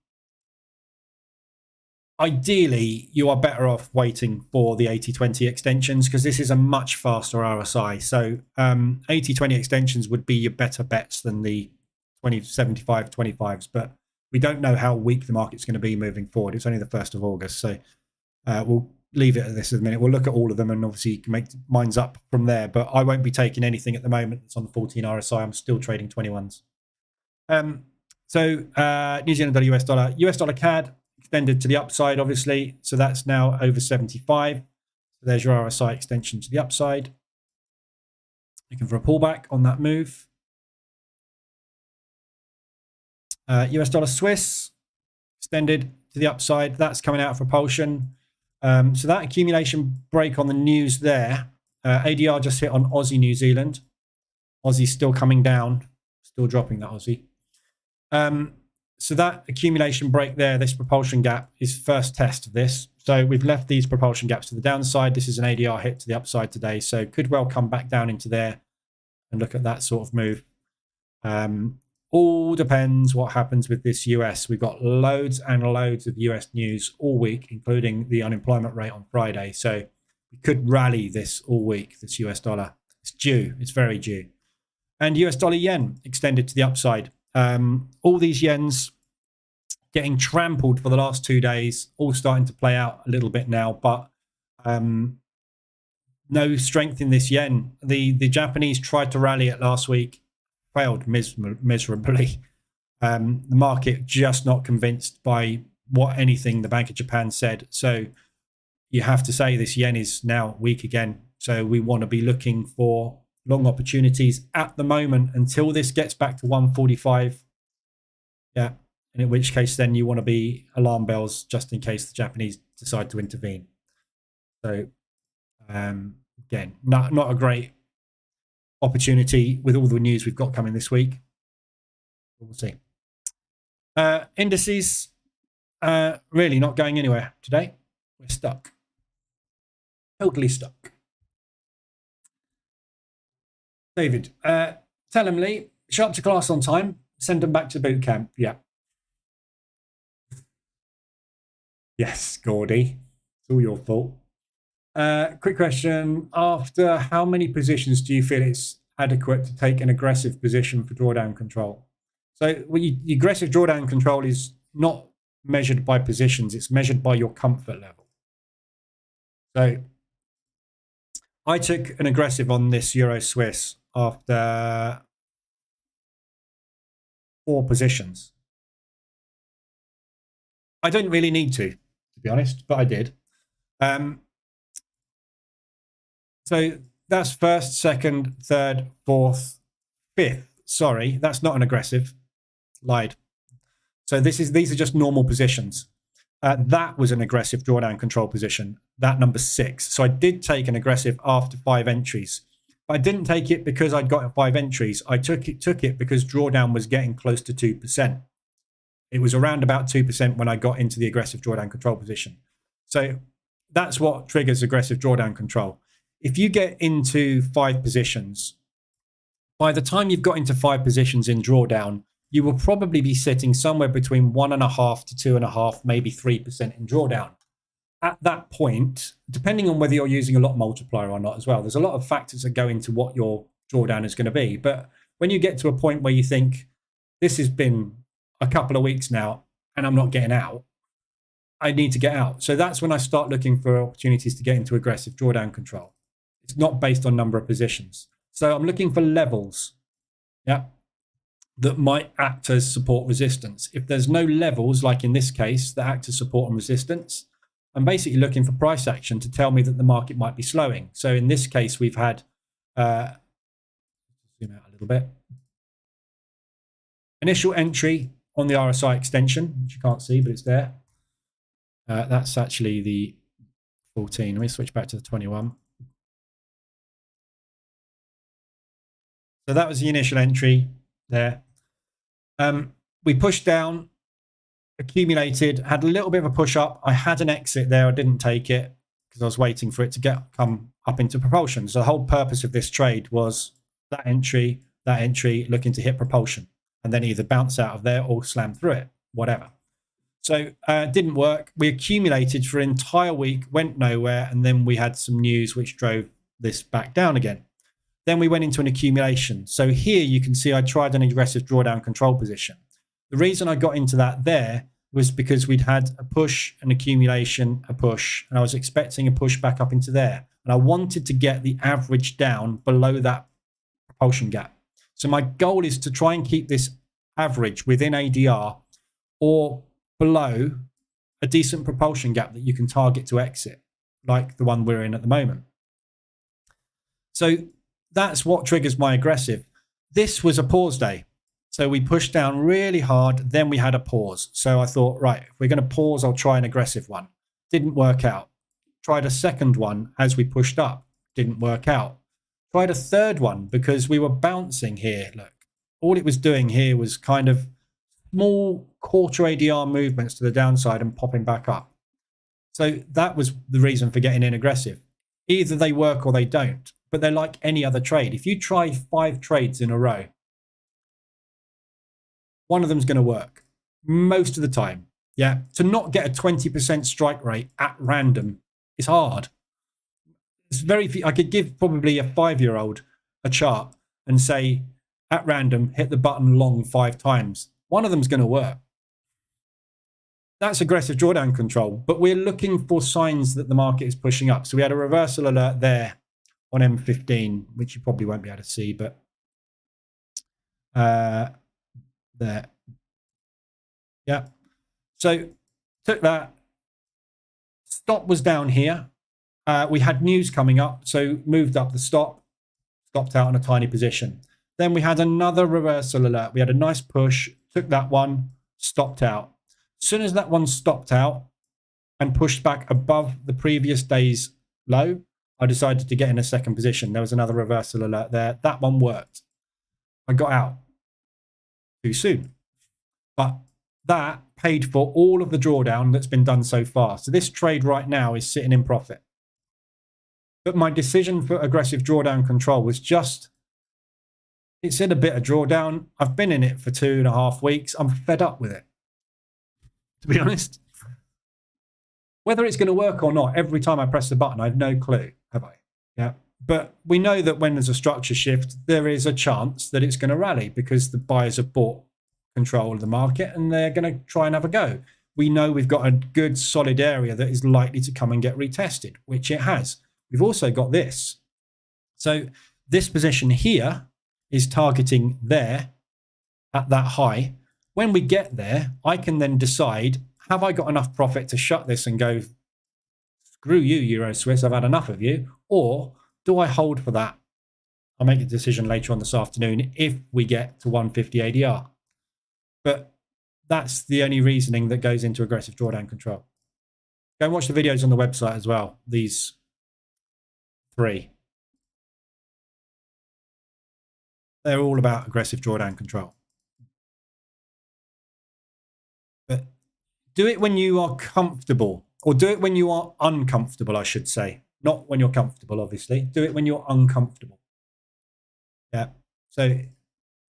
ideally, you are better off waiting for the 80-20 extensions because this is a much faster RSI. So 80-20 extensions would be your better bets than the 20-75 25s. But we don't know how weak the market's going to be moving forward. It's only the 1st of August. So we'll leave it at this in a minute. We'll look at all of them and obviously you can make minds up from there. But I won't be taking anything at the moment that's on the 14 RSI. I'm still trading 21s. New Zealand dollar, US dollar CAD extended to the upside, obviously. So that's now over 75. So there's your RSI extension to the upside. Looking for a pullback on that move. US dollar Swiss extended to the upside. That's coming out of propulsion. So that accumulation break on the news there. ADR just hit on Aussie, New Zealand. Aussie's still coming down, still dropping that Aussie. So that accumulation break there, this propulsion gap, is first test of this. So we've left these propulsion gaps to the downside. This is an ADR hit to the upside today. So could well come back down into there and look at that sort of move. All depends what happens with this US. We've got loads and loads of US news all week, including the unemployment rate on Friday. So we could rally this all week, this US dollar. It's due. It's very due. And US dollar yen extended to the upside. All these yens getting trampled for the last 2 days, all starting to play out a little bit now, but no strength in this yen. The Japanese tried to rally it last week, failed miserably. The market just not convinced by what anything the Bank of Japan said. So you have to say this yen is now weak again. So we want to be looking for long opportunities at the moment until this gets back to 145. Yeah. And in which case then you want to be alarm bells just in case the Japanese decide to intervene. So again, not a great opportunity with all the news we've got coming this week. We'll see. Indices really not going anywhere today. We're stuck. Totally stuck. David, tell him, Lee, show up to class on time, send them back to boot camp. Yeah. Yes, Gordy. It's all your fault. Quick question. After how many positions do you feel it's adequate to take an aggressive position for drawdown control? So the aggressive drawdown control is not measured by positions. It's measured by your comfort level. So I took an aggressive on this Euro Swiss after 4 positions. I didn't really need to be honest, but I did. So that's first, second, third, fourth, fifth. Sorry, that's not an aggressive. Lied. So these are just normal positions. That was an aggressive drawdown control position, that number 6. So I did take an aggressive after 5 entries. But I didn't take it because I'd got 5 entries. I took it because drawdown was getting close to 2%. It was around about 2% when I got into the aggressive drawdown control position. So that's what triggers aggressive drawdown control. If you get into 5 positions, by the time you've got into 5 positions in drawdown, you will probably be sitting somewhere between 1.5 to 2.5, maybe 3% in drawdown. At that point, depending on whether you're using a lot multiplier or not as well, there's a lot of factors that go into what your drawdown is going to be. But when you get to a point where you think, this has been a couple of weeks now and I'm not getting out, I need to get out. So that's when I start looking for opportunities to get into aggressive drawdown control. It's not based on number of positions. So I'm looking for levels, yeah, that might act as support resistance. If there's no levels, like in this case, that act as support and resistance, I'm basically looking for price action to tell me that the market might be slowing. So in this case, we've had, zoom out a little bit, initial entry on the RSI extension, which you can't see, but it's there. That's actually the 14. Let me switch back to the 21. So that was the initial entry there. We pushed down, accumulated, had a little bit of a push up. I had an exit there. I didn't take it because I was waiting for it to come up into propulsion. So the whole purpose of this trade was that entry, looking to hit propulsion and then either bounce out of there or slam through it, whatever. So it didn't work. We accumulated for an entire week, went nowhere, and then we had some news which drove this back down again. Then we went into an accumulation. So here you can see I tried an aggressive drawdown control position. The reason I got into that there was because we'd had a push, an accumulation, a push, and I was expecting a push back up into there. And I wanted to get the average down below that propulsion gap. So my goal is to try and keep this average within ADR or below a decent propulsion gap that you can target to exit, like the one we're in at the moment. So that's what triggers my aggressive. This was a pause day. So we pushed down really hard, then we had a pause. So I thought, right, if we're going to pause, I'll try an aggressive one. Didn't work out. Tried a second one as we pushed up. Didn't work out. Tried a third one because we were bouncing here. Look, all it was doing here was kind of small quarter ADR movements to the downside and popping back up. So that was the reason for getting in aggressive. Either they work or they don't, but they're like any other trade. If you try 5 trades in a row, one of them's going to work most of the time. Yeah. To not get a 20% strike rate at random is hard. It's very few. I could give probably a 5-year-old a chart and say at random, hit the button long 5 times. One of them's going to work. That's aggressive drawdown control, but we're looking for signs that the market is pushing up. So we had a reversal alert there on M15, which you probably won't be able to see, but there. Yeah. So took that. Stop was down here. We had news coming up, so moved up the stop, stopped out on a tiny position. Then we had another reversal alert. We had a nice push, took that one, stopped out. As soon as that one stopped out and pushed back above the previous day's low, I decided to get in a second position. There was another reversal alert there. That one worked. I got out too soon. But that paid for all of the drawdown that's been done so far. So this trade right now is sitting in profit. But my decision for aggressive drawdown control was just, it's in a bit of drawdown. I've been in it for 2.5 weeks. I'm fed up with it, to be honest. Whether it's going to work or not, every time I press the button, I have no clue, have I? Yeah. But we know that when there's a structure shift, there is a chance that it's going to rally because the buyers have bought control of the market and they're going to try and have a go. We know we've got a good solid area that is likely to come and get retested, which it has. We've also got this. So this position here is targeting there at that high. When we get there, I can then decide, have I got enough profit to shut this and go, screw you, Euro Swiss, I've had enough of you? Or do I hold for that? I'll make a decision later on this afternoon if we get to 150 ADR. But that's the only reasoning that goes into aggressive drawdown control. Go and watch the videos on the website as well, these 3. They're all about aggressive drawdown control. But do it when you are comfortable, or do it when you are uncomfortable, I should say. Not when you're comfortable, obviously. Do it when you're uncomfortable. Yeah. So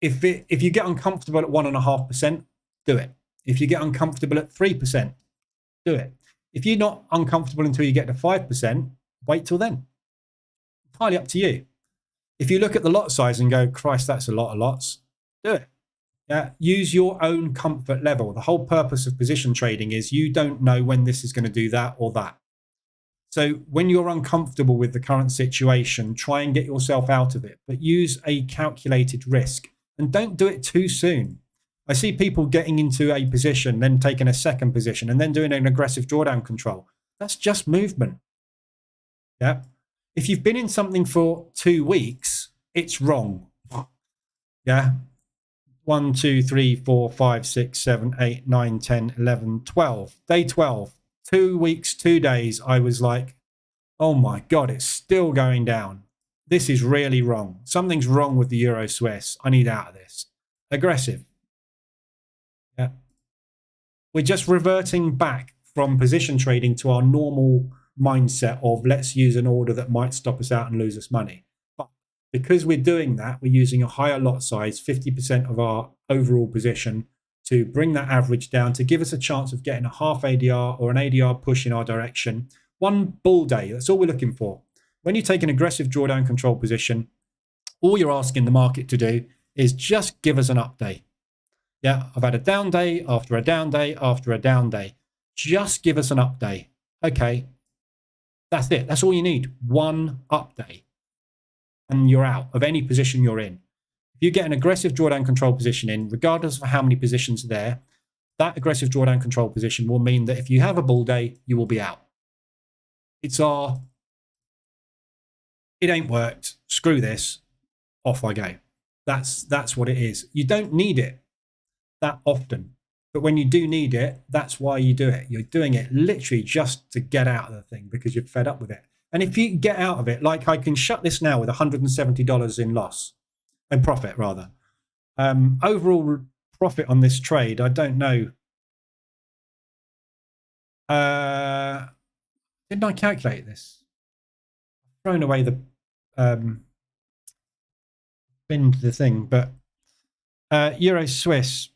if you get uncomfortable at 1.5%, do it. If you get uncomfortable at 3%, do it. If you're not uncomfortable until you get to 5%, wait till then. Entirely up to you. If you look at the lot size and go, Christ, that's a lot of lots, do it. Yeah, use your own comfort level. The whole purpose of position trading is you don't know when this is going to do that or that. So when you're uncomfortable with the current situation, try and get yourself out of it, but use a calculated risk and don't do it too soon. I see people getting into a position, then taking a second position and then doing an aggressive drawdown control. That's just movement. Yeah. If you've been in something for 2 weeks, it's wrong. Yeah. 1, 2, 3, 4, 5, 6, 7, 8, 9, 10, 11, 12. Day 12. 2 weeks, 2 days. I was like, oh my God, it's still going down. This is really wrong. Something's wrong with the Euro Swiss. I need out of this. Aggressive. Yeah. We're just reverting back from position trading to our normal mindset of let's use an order that might stop us out and lose us money. But because we're doing that, we're using a higher lot size, 50% of our overall position, to bring that average down, to give us a chance of getting a half ADR or an ADR push in our direction. One bull day, that's all we're looking for. When you take an aggressive drawdown control position, all you're asking the market to do is just give us an up day. Yeah, I've had a down day after a down day after a down day. Just give us an up day. Okay, that's it. That's all you need. One up day. And you're out of any position you're in. If you get an aggressive drawdown control position in, regardless of how many positions are there, that aggressive drawdown control position will mean that if you have a bull day, you will be out. It ain't worked. Screw this. Off I go. That's what it is. You don't need it that often. But when you do need it, that's why you do it. You're doing it literally just to get out of the thing because you're fed up with it. And if you get out of it, like I can shut this now with $170 in loss. And profit, rather. Overall profit on this trade, I don't know. Didn't I calculate this? I've thrown away the binned the thing, but Euro Swiss.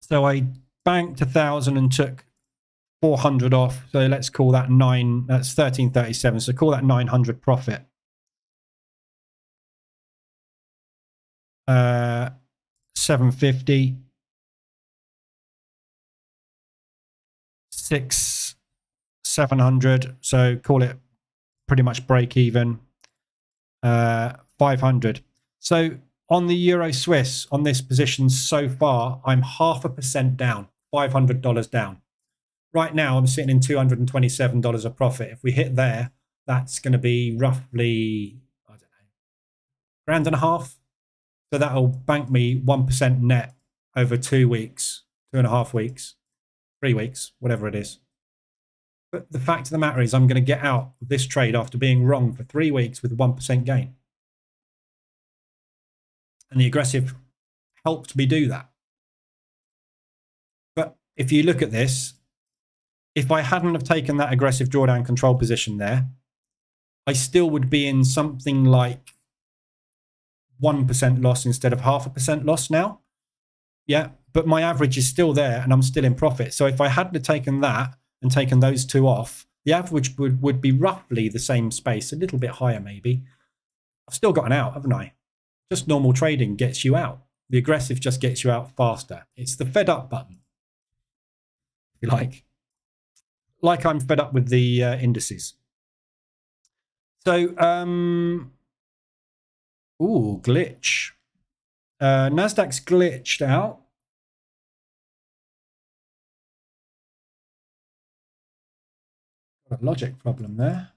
So I banked 1,000 and took 400 off. So let's call that 9. That's 1337. So call that 900 profit. 750, 700. So call it pretty much break even. 500. So on the Euro Swiss, on this position so far, I'm 0.5% down, $500 down. Right now, I'm sitting in $227 of profit. If we hit there, that's going to be roughly, I don't know, $1.5. So that'll bank me 1% net over 2 weeks, 2.5 weeks, 3 weeks, whatever it is. But the fact of the matter is I'm going to get out of this trade after being wrong for 3 weeks with 1% gain. And the aggressive helped me do that. But if you look at this, if I hadn't have taken that aggressive drawdown control position there, I still would be in something like 1% loss instead of 0.5% loss now. Yeah, but my average is still there and I'm still in profit. So if I hadn't have taken that and taken those two off, the average would be roughly the same space, a little bit higher maybe. I've still got an out, haven't I? Just normal trading gets you out. The aggressive just gets you out faster. It's the fed up button, if you like I'm fed up with the indices. So, glitch. NASDAQ's glitched out. Got a logic problem there.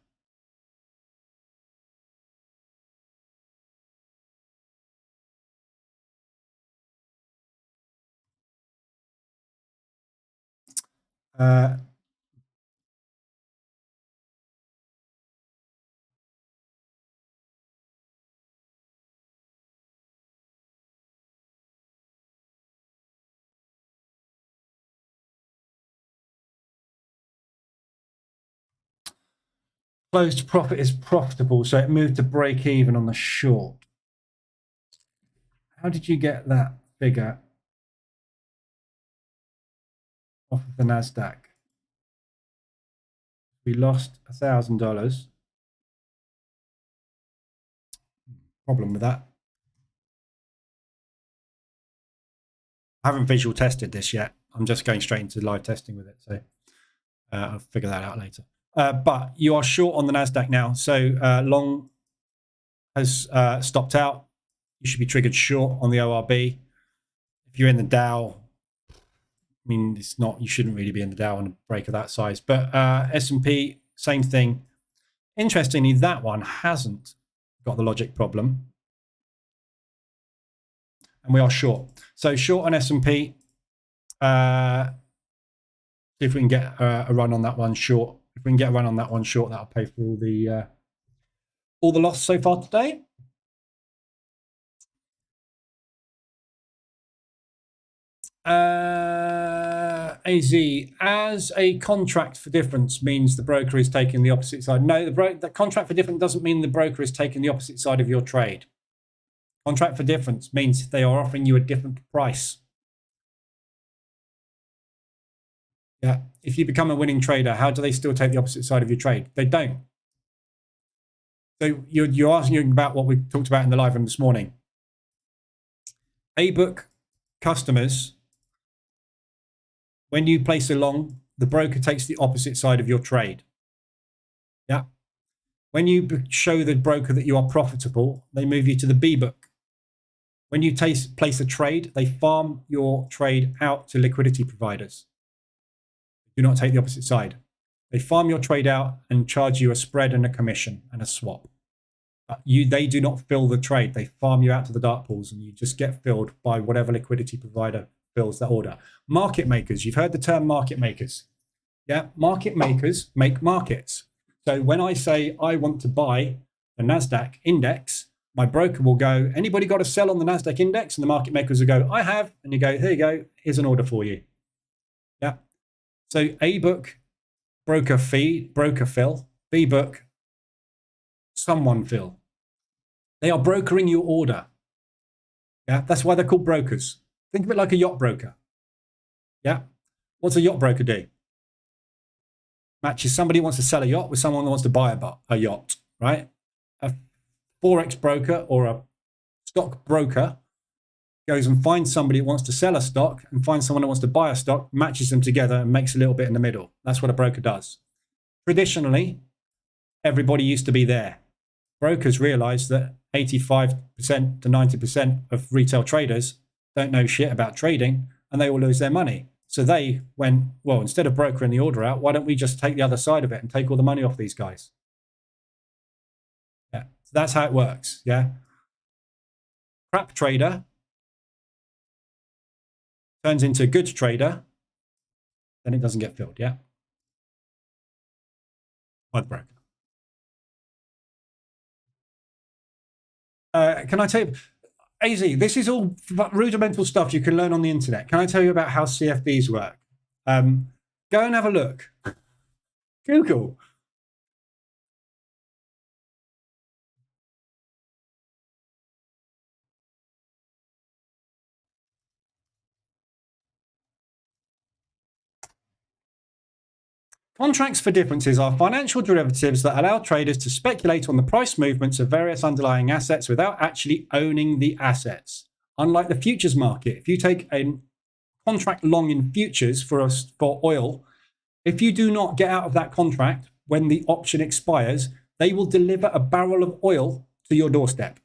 Closed profit is profitable, so it moved to break even on the short. How did you get that figure off of the NASDAQ? We lost $1,000. Problem with that. I haven't visual tested this yet. I'm just going straight into live testing with it, so I'll figure that out later. But you are short on the NASDAQ now, so long has stopped out. You should be triggered short on the ORB. If you're in the Dow, I mean, it's not, you shouldn't really be in the Dow on a break of that size. But S&P, same thing. Interestingly, that one hasn't got the logic problem. And we are short. So short on S&P. See if we can get a run on that one short. If we can get a run on that one short, that'll pay for all the loss so far today. AZ, as a contract for difference means the broker is taking the opposite side. No, the contract for difference doesn't mean the broker is taking the opposite side of your trade. Contract for difference means they are offering you a different price. Yeah. If you become a winning trader, how do they still take the opposite side of your trade? They don't. So you're asking about what we talked about in the live room this morning. A-book customers, when you place a long, the broker takes the opposite side of your trade. Yeah. When you show the broker that you are profitable, they move you to the B-book. When you place a trade, they farm your trade out to liquidity providers. Do not take the opposite side. They farm your trade out and charge you a spread and a commission and a swap. They do not fill the trade. They farm you out to the dark pools and you just get filled by whatever liquidity provider fills that order. Market makers. You've heard the term market makers. Yeah, market makers make markets. So when I say I want to buy the NASDAQ index, my broker will go, anybody got to sell on the NASDAQ index? And the market makers will go, I have. And you go, here you go. Here's an order for you. Yeah. So A-book, broker fee, broker fill. B-book, someone fill. They are brokering your order. Yeah, that's why they're called brokers. Think of it like a yacht broker. Yeah. What's a yacht broker do? Matches somebody who wants to sell a yacht with someone who wants to buy a yacht, right? A Forex broker or a stock broker goes and finds somebody who wants to sell a stock and finds someone who wants to buy a stock, matches them together and makes a little bit in the middle. That's what a broker does. Traditionally, everybody used to be there. Brokers realized that 85% to 90% of retail traders don't know shit about trading and they will lose their money. So they went, well, instead of brokering the order out, why don't we just take the other side of it and take all the money off these guys? Yeah, so that's how it works. Yeah. Crap trader turns into a good trader, then it doesn't get filled. Yeah. By the broker. Can I tell you, AZ, this is all rudimental stuff you can learn on the internet. Can I tell you about how CFDs work? Go and have a look. Google. Contracts for differences are financial derivatives that allow traders to speculate on the price movements of various underlying assets without actually owning the assets. Unlike the futures market, if you take a contract long in futures for oil, if you do not get out of that contract when the option expires, they will deliver a barrel of oil to your doorstep.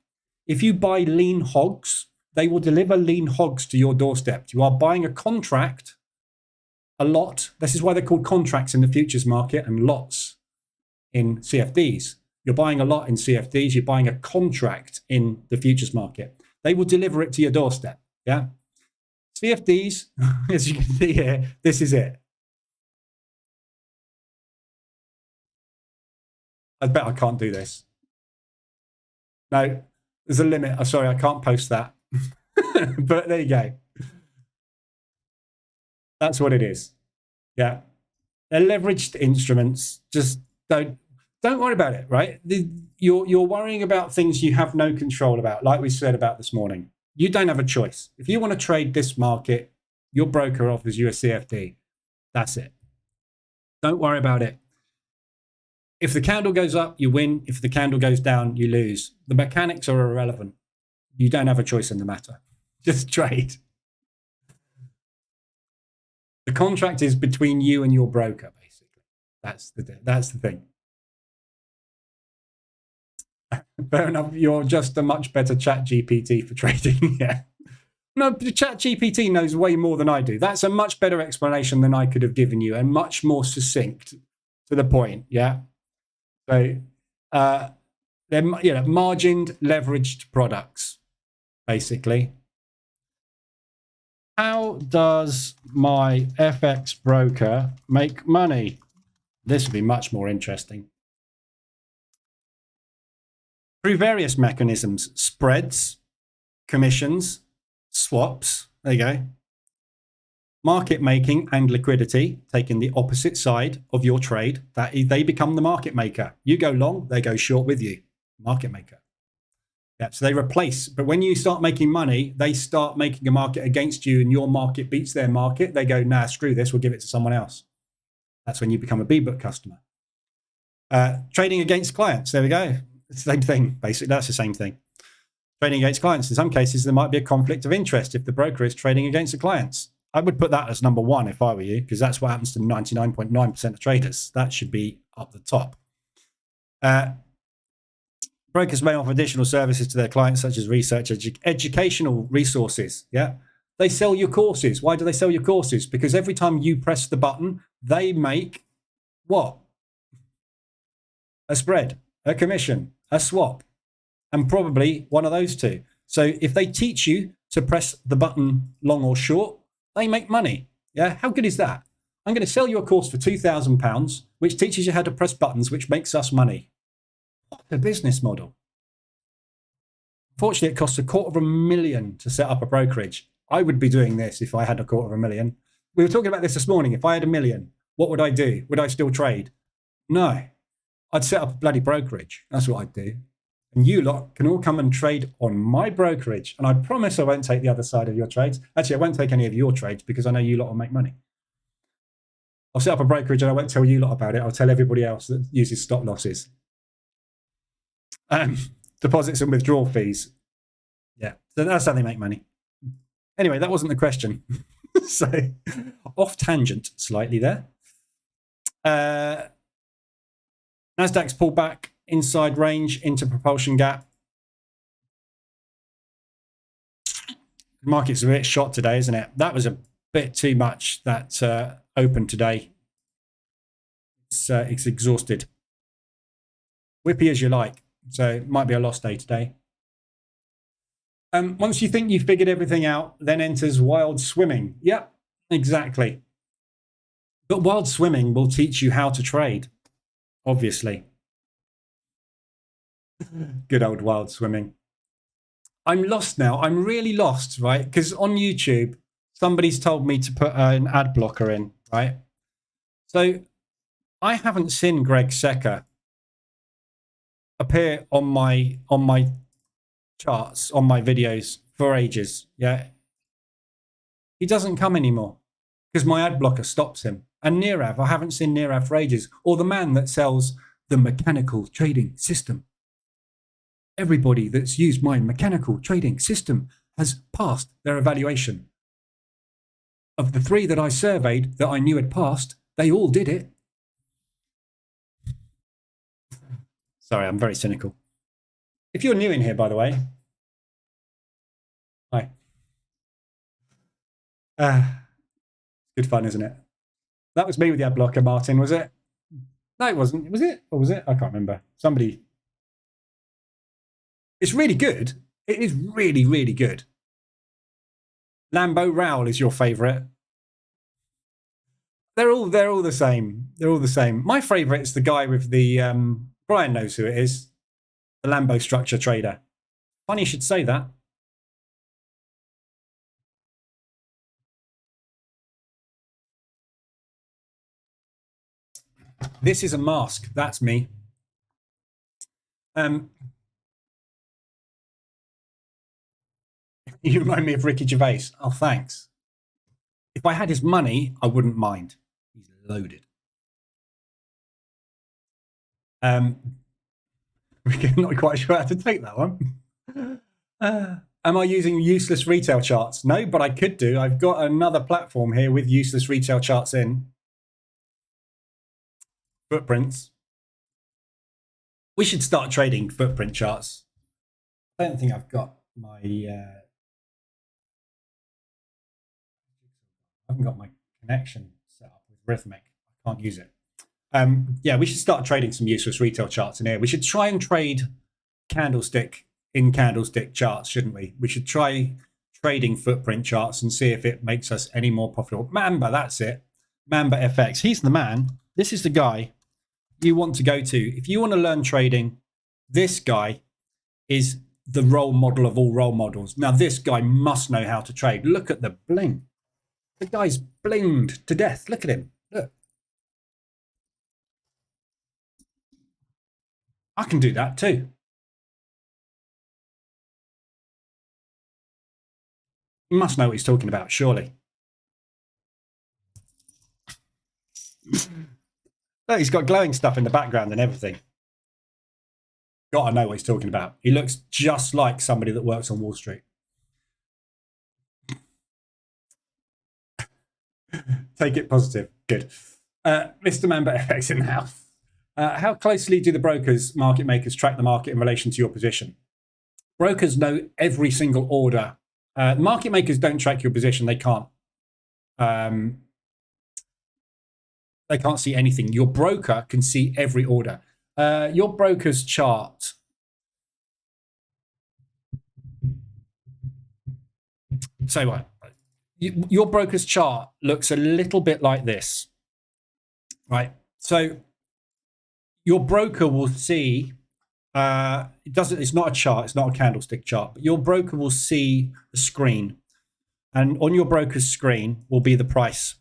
If you buy lean hogs, they will deliver lean hogs to your doorstep. You are buying a contract, a lot. This is why they're called contracts in the futures market and lots in CFDs. You're buying a lot in CFDs. You're buying a contract in the futures market. They will deliver it to your doorstep. Yeah. CFDs, as you can see here, this is it. I bet I can't do this. No, there's a limit. I'm sorry, I can't post that. But there you go. That's what it is. Yeah. They're leveraged instruments. Just don't worry about it, right? You're worrying about things you have no control about, like we said about this morning. You don't have a choice. If you want to trade this market, your broker offers you a CFD. That's it. Don't worry about it. If the candle goes up, you win. If the candle goes down, you lose. The mechanics are irrelevant. You don't have a choice in the matter. Just trade. The contract is between you and your broker, basically. That's the thing. Fair enough. You're just a much better chat GPT for trading. Yeah. No, the chat GPT knows way more than I do. That's a much better explanation than I could have given you and much more succinct to the point. Yeah. So they're margined, leveraged products, basically. How does my FX broker make money? This would be much more interesting. Through various mechanisms: spreads, commissions, swaps. There you go. Market making and liquidity, taking the opposite side of your trade. That they become the market maker. You go long, they go short with you. Market maker. Yeah, so they replace. But when you start making money, they start making a market against you, and your market beats their market. They go, nah, screw this. We'll give it to someone else. That's when you become a B-Book customer. Trading against clients. There we go. It's the same thing. Basically, that's the same thing. Trading against clients. In some cases, there might be a conflict of interest if the broker is trading against the clients. I would put that as number one if I were you, because that's what happens to 99.9% of traders. That should be up the top. Brokers may offer additional services to their clients, such as research, educational resources. Yeah, they sell your courses. Why do they sell your courses? Because every time you press the button, they make what? A spread, a commission, a swap, and probably one of those two. So if they teach you to press the button long or short, they make money. Yeah, how good is that? I'm going to sell you a course for £2,000, which teaches you how to press buttons, which makes us money. What a business model. Fortunately, it costs $250,000 to set up a brokerage. I would be doing this if I had $250,000. We were talking about this morning. If I had $1 million, what would I do? Would I still trade? No. I'd set up a bloody brokerage. That's what I'd do. And you lot can all come and trade on my brokerage. And I promise I won't take the other side of your trades. Actually, I won't take any of your trades because I know you lot will make money. I'll set up a brokerage and I won't tell you lot about it. I'll tell everybody else that uses stop losses. Deposits and withdrawal fees. Yeah, so that's how they make money. Anyway, that wasn't the question. So, off tangent slightly there. NASDAQ's pulled back inside range into propulsion gap. The market's a bit shot today, isn't it? That was a bit too much, that open today. It's exhausted. Whippy as you like. So it might be a lost day today. Once you think you've figured everything out, then enters wild swimming. Yep, exactly. But wild swimming will teach you how to trade, obviously. Good old wild swimming. I'm lost now. I'm really lost, right? Because on YouTube, somebody's told me to put an ad blocker in, right? So I haven't seen Greg Secker appear on my charts, on my videos for ages. Yeah, he doesn't come anymore because my ad blocker stops him. And Nirav, I haven't seen Nirav for ages, or the man that sells the mechanical trading system. Everybody that's used my mechanical trading system has passed their evaluation. Of the 3 that I surveyed that I knew had passed, they all did it. Sorry, I'm very cynical. If you're new in here, by the way, hi. Good fun, isn't it? That was me with the ad blocker, Martin, was it? No, it wasn't. Was it? Or was it? I can't remember. Somebody. It's really good. It is really, really good. Lambo Rowell is your favourite. They're all the same. They're all the same. My favourite is the guy with the Brian knows who it is. The Lambo structure trader. Funny you should say that. This is a mask. That's me. You remind me of Ricky Gervais. Oh, thanks. If I had his money, I wouldn't mind. He's loaded. We're not quite sure how to take that one. Am I using useless retail charts? No, but I could do. I've got another platform here with useless retail charts in. Footprints. We should start trading footprint charts. I don't think I've got my... I haven't got my connection set up with Rhythmic. I can't use it. Yeah, we should start trading some useless retail charts in here. We should try and trade candlestick in candlestick charts, shouldn't we? We should try trading footprint charts and see if it makes us any more profitable. Mamba, that's it. Mamba FX. He's the man. This is the guy you want to go to. If you want to learn trading, this guy is the role model of all role models. Now, this guy must know how to trade. Look at the bling. The guy's blinged to death. Look at him. Look. I can do that too. He must know what he's talking about, surely. Look, he's got glowing stuff in the background and everything. Gotta know what he's talking about. He looks just like somebody that works on Wall Street. Take it positive. Good. Mr. Mamba FX in the house. How closely do the brokers, market makers, track the market in relation to your position? Brokers know every single order. Market makers don't track your position. They can't. They can't see anything. Your broker can see every order. Your broker's chart. So what? Your broker's chart looks a little bit like this, right? So your broker will see, it's not a chart, it's not a candlestick chart, but your broker will see the screen, and on your broker's screen will be the price.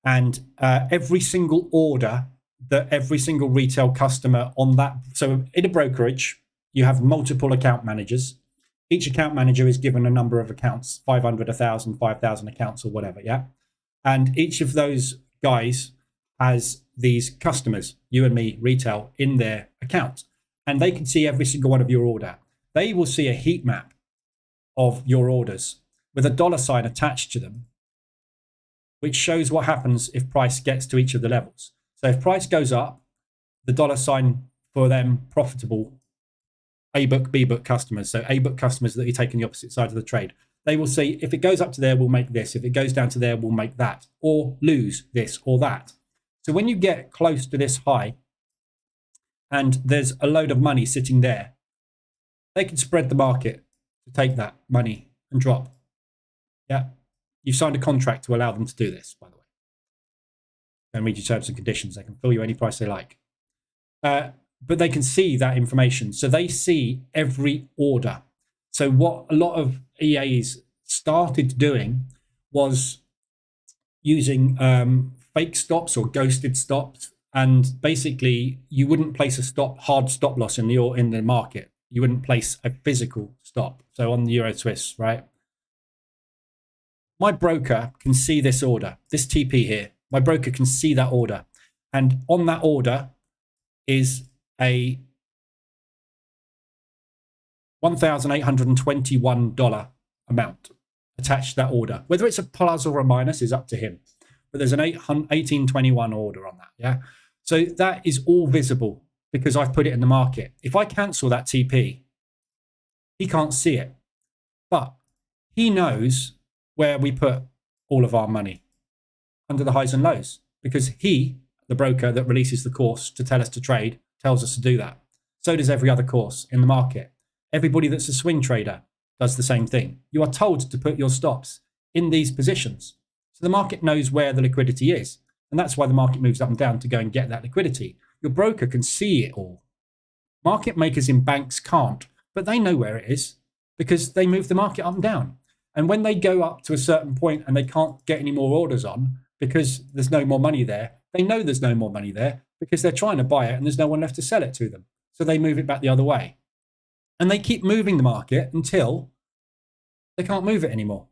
And every single order that every single retail customer on that, so in a brokerage, you have multiple account managers. Each account manager is given a number of accounts, 500, 1,000, 5,000 accounts or whatever, yeah? And each of those guys has these customers, you and me, retail, in their account. And they can see every single one of your order. They will see a heat map of your orders with a dollar sign attached to them, which shows what happens if price gets to each of the levels. So if price goes up, the dollar sign for them profitable A book, B book customers. So A book customers that you take on the opposite side of the trade. They will see if it goes up to there, we'll make this. If it goes down to there, we'll make that, or lose this or that. So when you get close to this high and there's a load of money sitting there, they can spread the market to take that money and drop. Yeah. You've signed a contract to allow them to do this, by the way. Don't read your terms and conditions. They can fill you any price they like. But they can see that information. So they see every order. So what a lot of EAs started doing was using fake stops or ghosted stops. And basically, you wouldn't place a hard stop loss in the market. You wouldn't place a physical stop. So on the Euro Swiss, right? My broker can see this order, this TP here. My broker can see that order. And on that order is a $1,821 amount attached to that order. Whether it's a plus or a minus is up to him. But there's an 1821 order on that, yeah? So that is all visible because I've put it in the market. If I cancel that TP, he can't see it. But he knows where we put all of our money under the highs and lows, because he, the broker that releases the course to tell us to trade, tells us to do that. So does every other course in the market. Everybody that's a swing trader does the same thing. You are told to put your stops in these positions. So the market knows where the liquidity is. And that's why the market moves up and down, to go and get that liquidity. Your broker can see it all. Market makers in banks can't, but they know where it is because they move the market up and down. And when they go up to a certain point and they can't get any more orders on because there's no more money there, they know there's no more money there because they're trying to buy it and there's no one left to sell it to them. So they move it back the other way. And they keep moving the market until they can't move it anymore.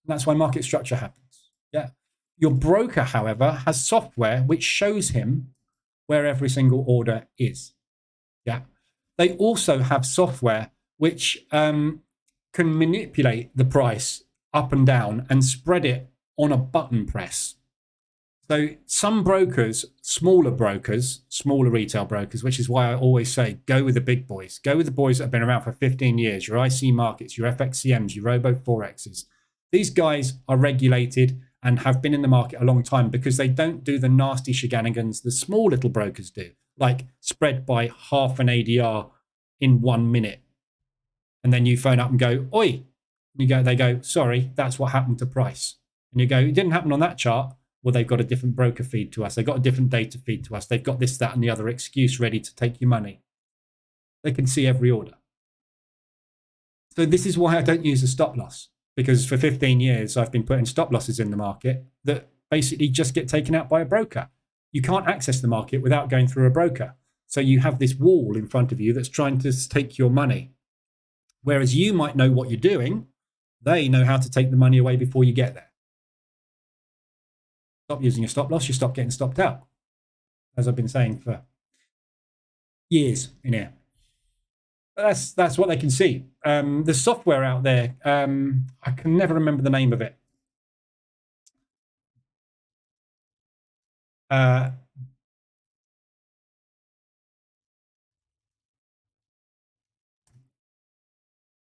And that's why market structure happens. Yeah. Your broker, however, has software which shows him where every single order is. Yeah. They also have software which can manipulate the price up and down and spread it on a button press. So some brokers, smaller retail brokers, which is why I always say, go with the big boys. Go with the boys that have been around for 15 years, your IC markets, your FXCMs, your Robo Forexes. These guys are regulated and have been in the market a long time because they don't do the nasty shenanigans the small little brokers do, like spread by half an ADR in 1 minute. And then you phone up and go, oi. They go, sorry, that's what happened to price. And you go, it didn't happen on that chart. Well, they've got a different broker feed to us. They've got a different data feed to us. They've got this, that, and the other excuse ready to take your money. They can see every order. So this is why I don't use a stop loss, because for 15 years, I've been putting stop losses in the market that basically just get taken out by a broker. You can't access the market without going through a broker. So you have this wall in front of you that's trying to take your money. Whereas you might know what you're doing, they know how to take the money away before you get there. Stop using your stop loss, you stop getting stopped out, as I've been saying for years in here. But that's what they can see. The software out there, I can never remember the name of it.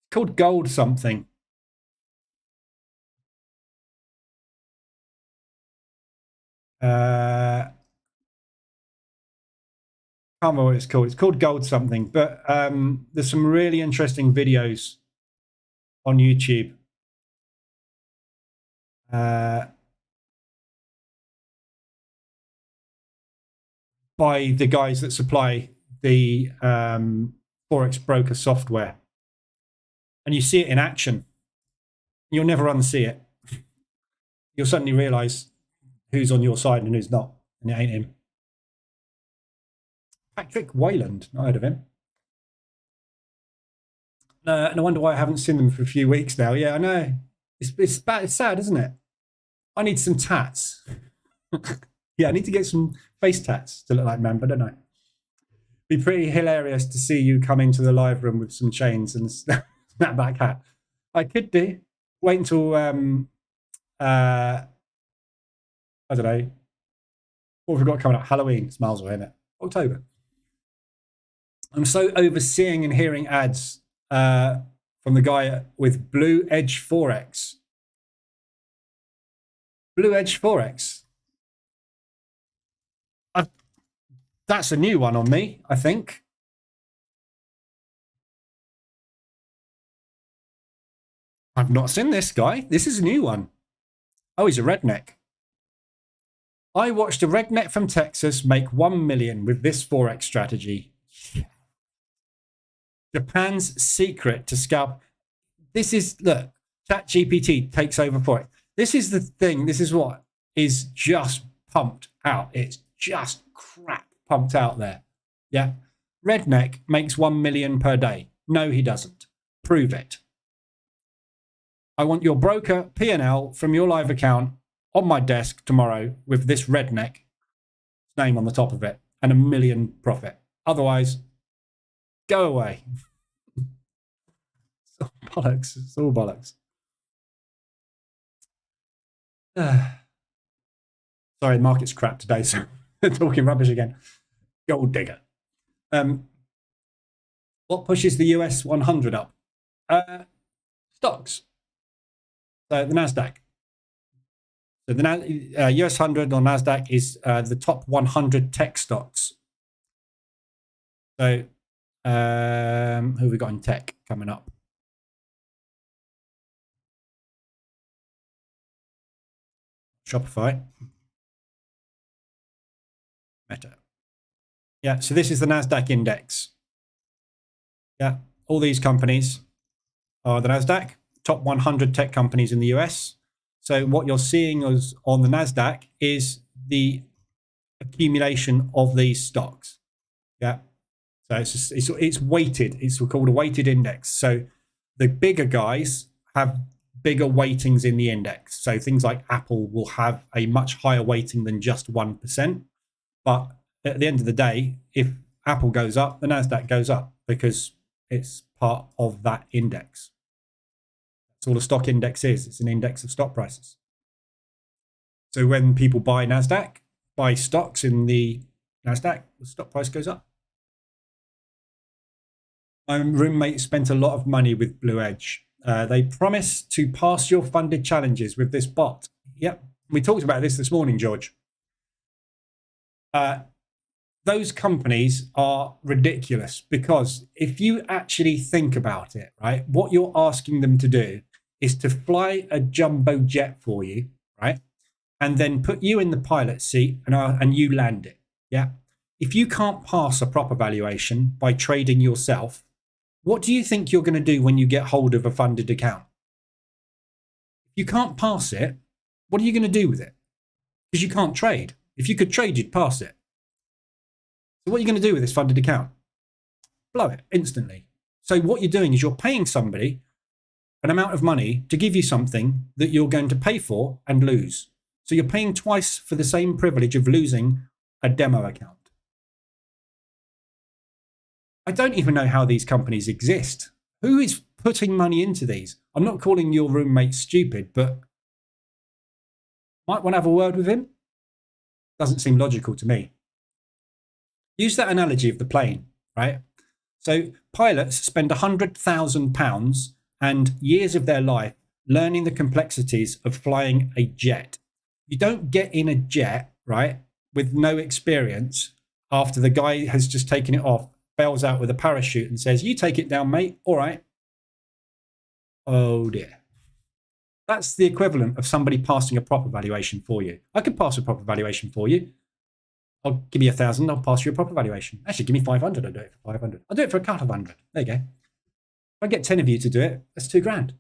Called Gold something. Can't remember what it's called. It's called Gold something, but there's some really interesting videos on YouTube. By the guys that supply the Forex broker software. And you see it in action. You'll never unsee it. You'll suddenly realize who's on your side and who's not, and it ain't him. Patrick Wayland, not heard of him. No wonder why I haven't seen them for a few weeks now. Yeah, I know. It's bad. It's sad, isn't it? I need some tats. Yeah, I need to get some face tats to look like man, but don't I? Be pretty hilarious to see you come into the live room with some chains and snapback hat. I could do. Wait until I don't know. What have we got coming up? Halloween. It's miles away, isn't it? October. I'm so overseeing and hearing ads from the guy with Blue Edge Forex. Blue Edge Forex. That's a new one on me, I think. I've not seen this guy. This is a new one. Oh, he's a redneck. I watched a redneck from Texas make 1 million with this Forex strategy. Japan's secret to scalp. This is, look, ChatGPT takes over Forex. This is the thing. This is what is just pumped out. It's just crap pumped out there. Yeah. Redneck makes 1 million per day. No, he doesn't. Prove it. I want your broker P&L from your live account on my desk tomorrow with this redneck name on the top of it and 1 million profit. Otherwise, go away. It's all bollocks. It's all bollocks. Sorry, the market's crap today, so talking rubbish again. Gold digger. What pushes the US 100 up? Stocks. So the NASDAQ. So the US 100 or NASDAQ is the top 100 tech stocks. So who have we got in tech coming up? Shopify. Meta. Yeah, so this is the NASDAQ index. Yeah, all these companies are the NASDAQ, top 100 tech companies in the US. So what you're seeing is on the NASDAQ is the accumulation of these stocks. Yeah, so it's weighted. It's called a weighted index. So the bigger guys have bigger weightings in the index. So things like Apple will have a much higher weighting than just 1%. But at the end of the day, if Apple goes up, the NASDAQ goes up because it's part of that index. That's all a stock index is. It's an index of stock prices. So when people buy NASDAQ, buy stocks in the NASDAQ, the stock price goes up. My roommate spent a lot of money with Blue Edge. They promise to pass your funded challenges with this bot. Yep, we talked about this morning, George. Those companies are ridiculous because if you actually think about it, right, what you're asking them to do is to fly a jumbo jet for you, right, and then put you in the pilot seat and you land it. Yeah. If you can't pass a proper valuation by trading yourself, what do you think you're going to do when you get hold of a funded account? If you can't pass it, what are you going to do with it? Because you can't trade. If you could trade, you'd pass it. So what are you going to do with this funded account? Blow it instantly. So what you're doing is you're paying somebody an amount of money to give you something that you're going to pay for and lose. So you're paying twice for the same privilege of losing a demo account. I don't even know how these companies exist. Who is putting money into these? I'm not calling your roommate stupid, but might want to have a word with him. Doesn't seem logical to me. Use that analogy of the plane, right? So pilots spend £100,000 and years of their life learning the complexities of flying a jet. You don't get in a jet, right, with no experience after the guy has just taken it off, bails out with a parachute and says, you take it down, mate. All right. Oh, dear. That's the equivalent of somebody passing a proper valuation for you. I could pass a proper valuation for you. I'll give you 1,000. I'll pass you a proper valuation. Actually, give me 500. I'll do it for 500. I'll do it for a cut of 100. There you go. If I get 10 of you to do it, that's £2,000.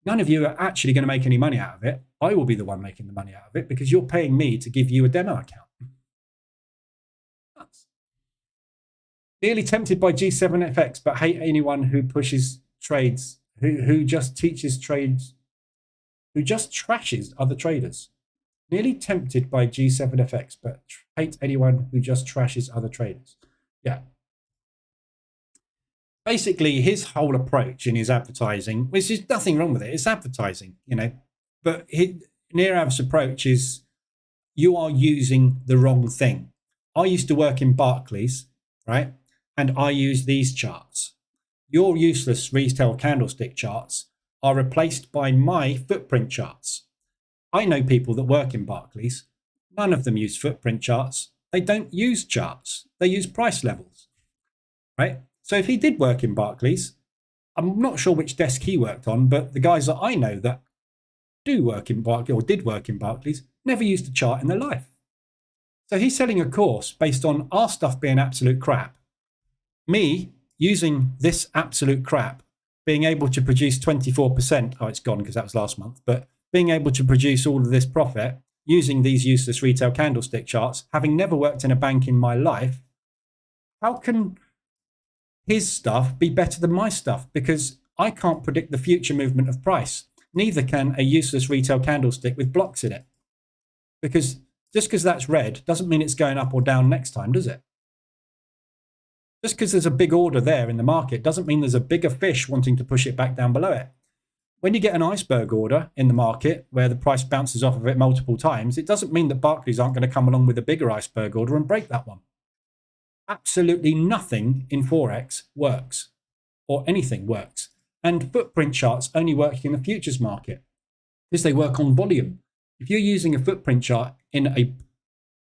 None of you are actually going to make any money out of it. I will be the one making the money out of it because you're paying me to give you a demo account. Nuts. Nearly tempted by G7FX, but hate anyone who pushes trades, who just teaches trades, who just trashes other traders. Nearly tempted by G7FX, but hate anyone who just trashes other traders. Yeah. Basically, his whole approach in his advertising, which is nothing wrong with it, it's advertising, you know. But Nirav's approach is you are using the wrong thing. I used to work in Barclays, right? And I use these charts. Your useless retail candlestick charts are replaced by my footprint charts. I know people that work in Barclays. None of them use footprint charts. They don't use charts. They use price levels, right? So if he did work in Barclays, I'm not sure which desk he worked on, but the guys that I know that do work in Barclays or did work in Barclays never used a chart in their life. So he's selling a course based on our stuff being absolute crap. Me using this absolute crap, being able to produce 24%. Oh, it's gone because that was last month, but being able to produce all of this profit using these useless retail candlestick charts, having never worked in a bank in my life, how can his stuff be better than my stuff? Because I can't predict the future movement of price. Neither can a useless retail candlestick with blocks in it. Because just because that's red doesn't mean it's going up or down next time, does it? Just because there's a big order there in the market doesn't mean there's a bigger fish wanting to push it back down below it. When you get an iceberg order in the market where the price bounces off of it multiple times, it doesn't mean that Barclays aren't going to come along with a bigger iceberg order and break that one. Absolutely nothing in Forex works, or anything works. And footprint charts only work in the futures market because they work on volume. If you're using a footprint chart in a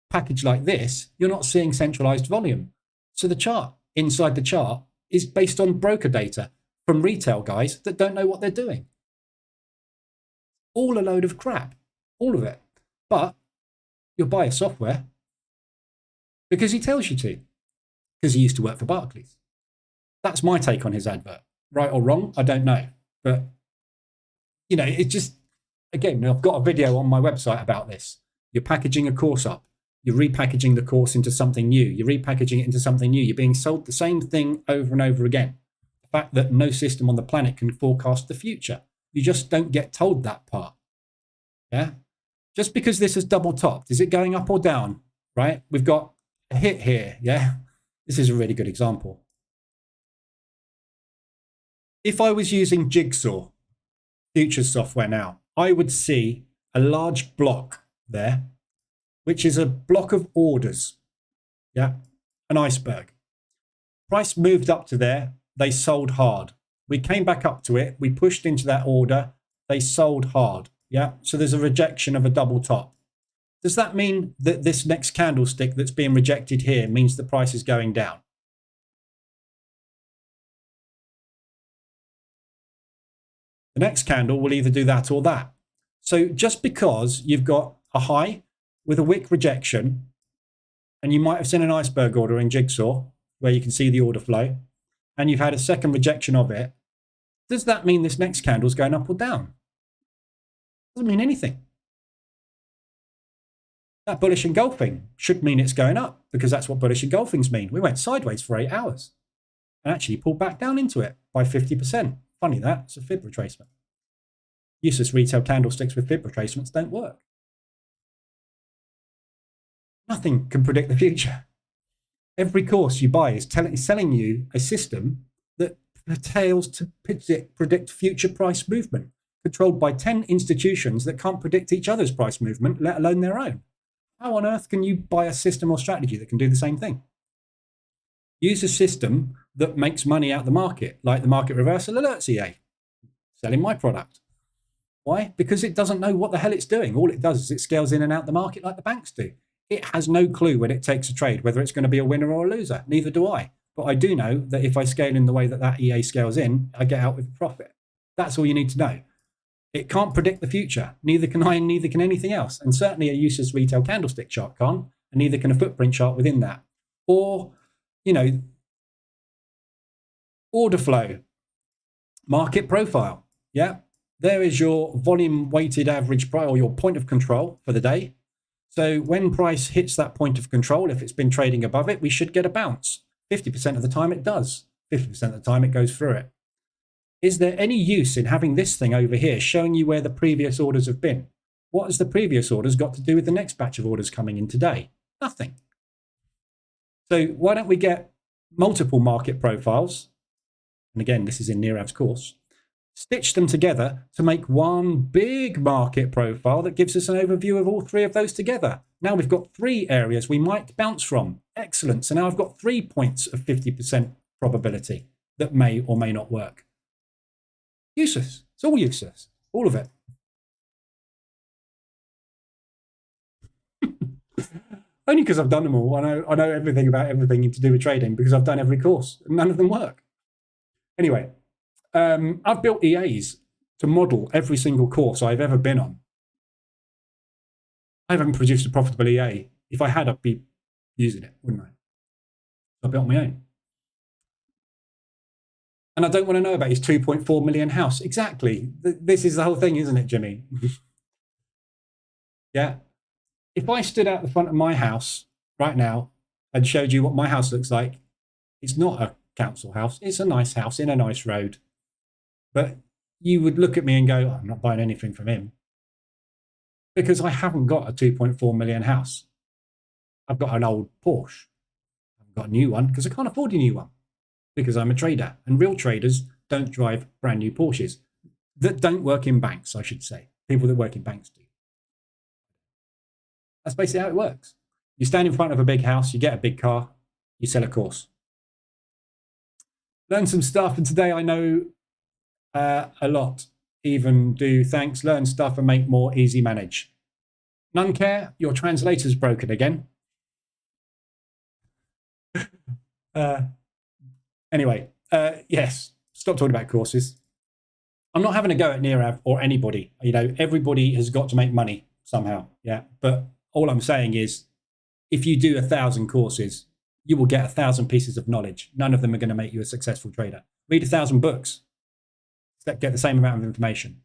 package like this, you're not seeing centralized volume. So the chart inside the chart is based on broker data from retail guys that don't know what they're doing. All a load of crap, all of it. But you'll buy his software because he tells you to, because he used to work for Barclays. That's my take on his advert. Right or wrong, I don't know. But, you know, it's just, again, I've got a video on my website about this. You're packaging a course up. You're repackaging the course into something new. You're repackaging it into something new. You're being sold the same thing over and over again. The fact that no system on the planet can forecast the future. You just don't get told that part. Yeah? Just because this is double topped, is it going up or down? Right? We've got a hit here. Yeah? This is a really good example. If I was using Jigsaw futures software now, I would see a large block there, which is a block of orders. Yeah, an iceberg. Price moved up to there. They sold hard. We came back up to it. We pushed into that order. They sold hard. Yeah, so there's a rejection of a double top. Does that mean that this next candlestick that's being rejected here means the price is going down? The next candle will either do that or that. So just because you've got a high with a wick rejection, and you might have seen an iceberg order in Jigsaw where you can see the order flow, and you've had a second rejection of it, does that mean this next candle is going up or down? Doesn't mean anything. That bullish engulfing should mean it's going up, because that's what bullish engulfings mean. We went sideways for 8 hours and actually pulled back down into it by 50%. Funny that, it's a fib retracement. Useless retail candlesticks with fib retracements don't work. Nothing can predict the future. Every course you buy is selling you a system that fails to predict future price movement, controlled by 10 institutions that can't predict each other's price movement, let alone their own. How on earth can you buy a system or strategy that can do the same thing? Use a system that makes money out the market, like the market reversal alerts EA, selling my product. Why? Because it doesn't know what the hell it's doing. All it does is it scales in and out the market like the banks do. It has no clue when it takes a trade, whether it's going to be a winner or a loser. Neither do I. But I do know that if I scale in the way that that EA scales in, I get out with a profit. That's all you need to know. It can't predict the future. Neither can I, and neither can anything else. And certainly a useless retail candlestick chart can't, and neither can a footprint chart within that. Or, you know, order flow, market profile. Yeah, there is your volume weighted average price, or your point of control for the day. So when price hits that point of control, if it's been trading above it, we should get a bounce. 50% of the time it does. 50% of the time it goes through it. Is there any use in having this thing over here showing you where the previous orders have been? What has the previous orders got to do with the next batch of orders coming in today? Nothing. So why don't we get multiple market profiles? And again, this is in Nirav's course. Stitch them together to make one big market profile that gives us an overview of all three of those together. Now we've got 3 areas we might bounce from. Excellent. So now I've got 3 points of 50% probability that may or may not work. Useless. It's all useless. All of it. Only because I've done them all. I know everything about everything to do with trading because I've done every course. None of them work. Anyway, I've built EAs to model every single course I've ever been on. I haven't produced a profitable EA. If I had, I'd be using it, wouldn't I? I built my own. And I don't want to know about his 2.4 million house. Exactly. This is the whole thing, isn't it, Jimmy? Yeah. If I stood out the front of my house right now and showed you what my house looks like, it's not a council house. It's a nice house in a nice road. But you would look at me and go, I'm not buying anything from him. Because I haven't got a 2.4 million house. I've got an old Porsche. I haven't got a new one because I can't afford a new one. Because I'm a trader, and real traders don't drive brand new Porsches that don't work in banks, I should say. People that work in banks do. That's basically how it works. You stand in front of a big house, you get a big car, you sell a course. Learn some stuff, and today I know a lot. Even do thanks, learn stuff, and make more, easy manage. None care, your translator's broken again. Anyway, yes, stop talking about courses. I'm not having a go at Nirav or anybody. You know, everybody has got to make money somehow. Yeah. But all I'm saying is, if you do 1,000 courses, you will get 1,000 pieces of knowledge. None of them are going to make you a successful trader. Read 1,000 books. Get the same amount of information.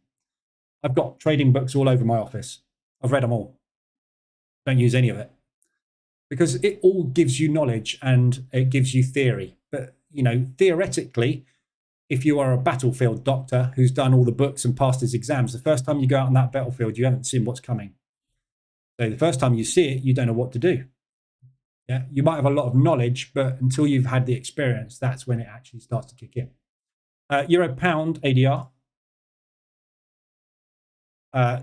I've got trading books all over my office. I've read them all. Don't use any of it, because it all gives you knowledge and it gives you theory. But, you know, theoretically, if you are a battlefield doctor who's done all the books and passed his exams, the first time you go out on that battlefield, you haven't seen what's coming. So the first time you see it, you don't know what to do. Yeah, you might have a lot of knowledge, but until you've had the experience, that's when it actually starts to kick in. Euro pound ADR.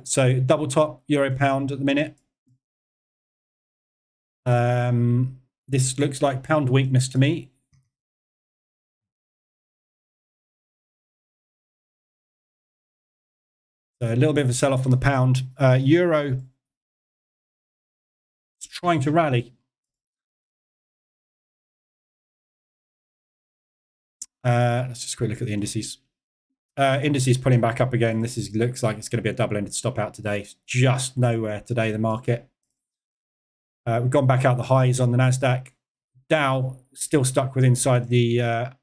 So double top euro pound at the minute. This looks like pound weakness to me. So a little bit of a sell-off on the pound. Euro is trying to rally. Let's just quick look at the indices. Indices pulling back up again. This looks like it's going to be a double-ended stop out today. Just nowhere today, the market. We've gone back out the highs on the NASDAQ. Dow still stuck with inside the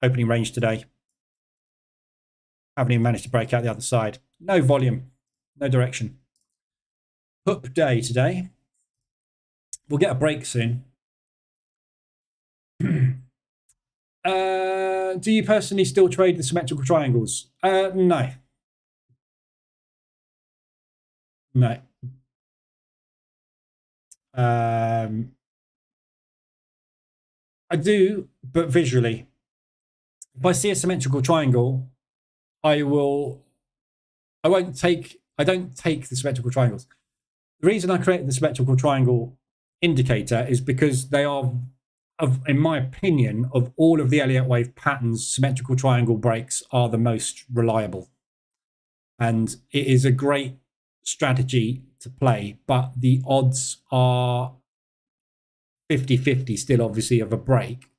opening range today. Haven't even managed to break out the other side. No volume, no direction. Hook day today. We'll get a break soon. Do you personally still trade the symmetrical triangles? No. No. I do, but visually. If I see a symmetrical triangle, I don't take the symmetrical triangles. The reason I created the symmetrical triangle indicator is because they are, in my opinion, of all of the Elliott wave patterns, symmetrical triangle breaks are the most reliable. And it is a great strategy to play, but the odds are 50-50 still, obviously, of a break.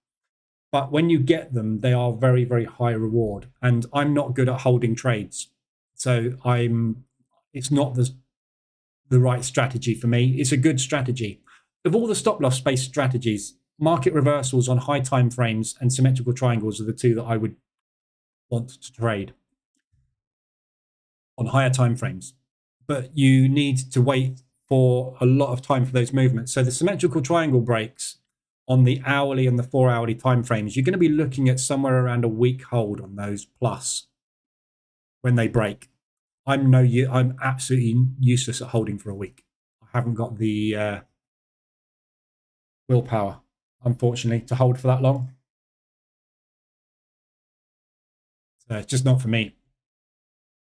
But when you get them, they are very, very high reward. And I'm not good at holding trades. So it's not the right strategy for me. It's a good strategy. Of all the stop loss based strategies, market reversals on high time frames and symmetrical triangles are the two that I would want to trade on higher time frames. But you need to wait for a lot of time for those movements. So the symmetrical triangle breaks on the hourly and the 4 hourly time frames, you're going to be looking at somewhere around a week hold on those plus when they break. I'm absolutely useless at holding for a week. I haven't got the willpower, unfortunately, to hold for that long. So it's just not for me.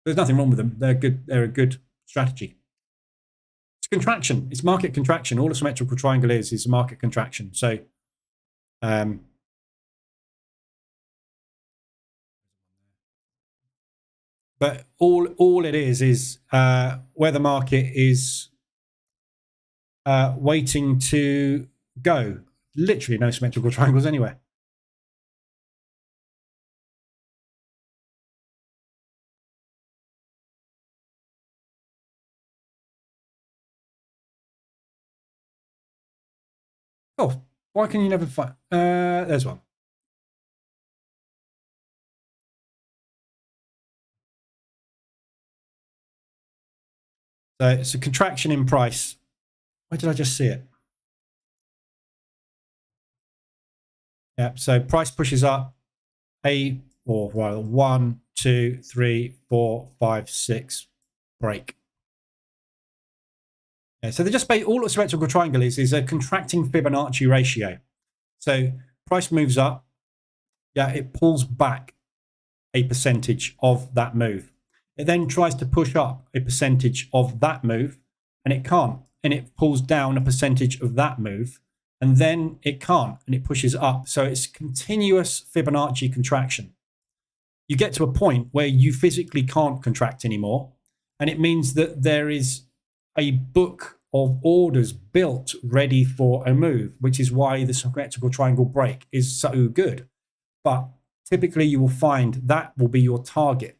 There's nothing wrong with them. They're good. They're a good strategy. It's contraction. It's market contraction. All a symmetrical triangle is a market contraction. So, but all it is where the market is waiting to go. Literally no symmetrical triangles anywhere. Oh, why can you never find? There's one. So it's a contraction in price. Where did I just see it? Yeah, so price pushes up. 1, 2, 3, 4, 5, 6. Break. Yeah, so they just all a symmetrical triangle is a contracting Fibonacci ratio. So price moves up. Yeah, it pulls back a percentage of that move. It then tries to push up a percentage of that move, and it can't. And it pulls down a percentage of that move, and then it can't, and it pushes up. So it's continuous Fibonacci contraction. You get to a point where you physically can't contract anymore, and it means that there is a book of orders built ready for a move, which is why the symmetrical triangle break is so good. But typically you will find that will be your target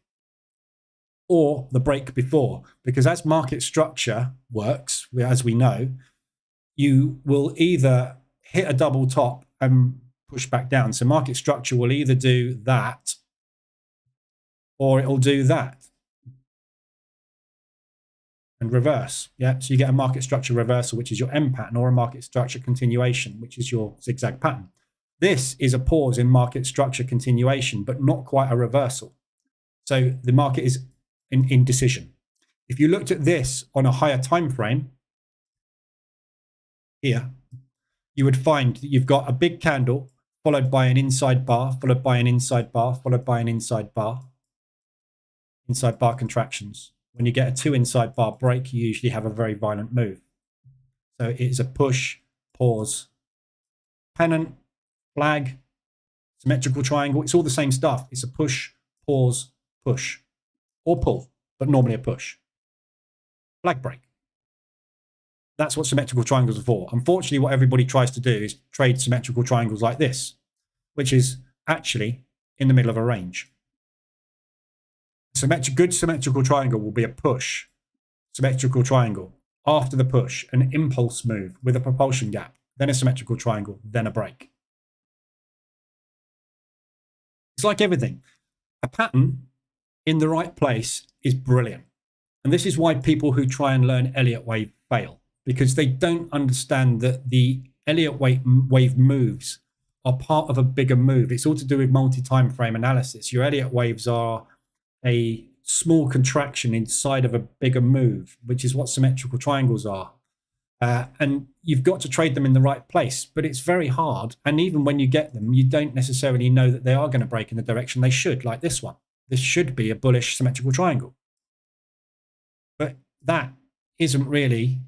or the break before, because as market structure works, as we know, you will either hit a double top and push back down. So market structure will either do that or it'll do that and reverse. Yeah, so you get a market structure reversal, which is your M pattern, or a market structure continuation, which is your zigzag pattern. This is a pause in market structure continuation, but not quite a reversal. So the market is in indecision. If you looked at this on a higher time frame here, you would find that you've got a big candle followed by an inside bar, followed by an inside bar, followed by an inside bar contractions. When you get a 2 inside bar break, you usually have a very violent move. So it is a push, pause, pennant, flag, symmetrical triangle. It's all the same stuff. It's a push, pause, push, or pull, but normally a push. Flag break. That's what symmetrical triangles are for. Unfortunately, what everybody tries to do is trade symmetrical triangles like this, which is actually in the middle of a range. Good symmetrical triangle will be a push symmetrical triangle. After the push, an impulse move with a propulsion gap, then a symmetrical triangle, then a break. It's like everything. A pattern in the right place is brilliant. And this is why people who try and learn Elliott wave fail, because they don't understand that the Elliott wave moves are part of a bigger move. It's all to do with multi-time frame analysis. Your Elliott waves are a small contraction inside of a bigger move, which is what symmetrical triangles are. And you've got to trade them in the right place, but it's very hard. And even when you get them, you don't necessarily know that they are going to break in the direction they should, like this one. This should be a bullish symmetrical triangle. But that isn't really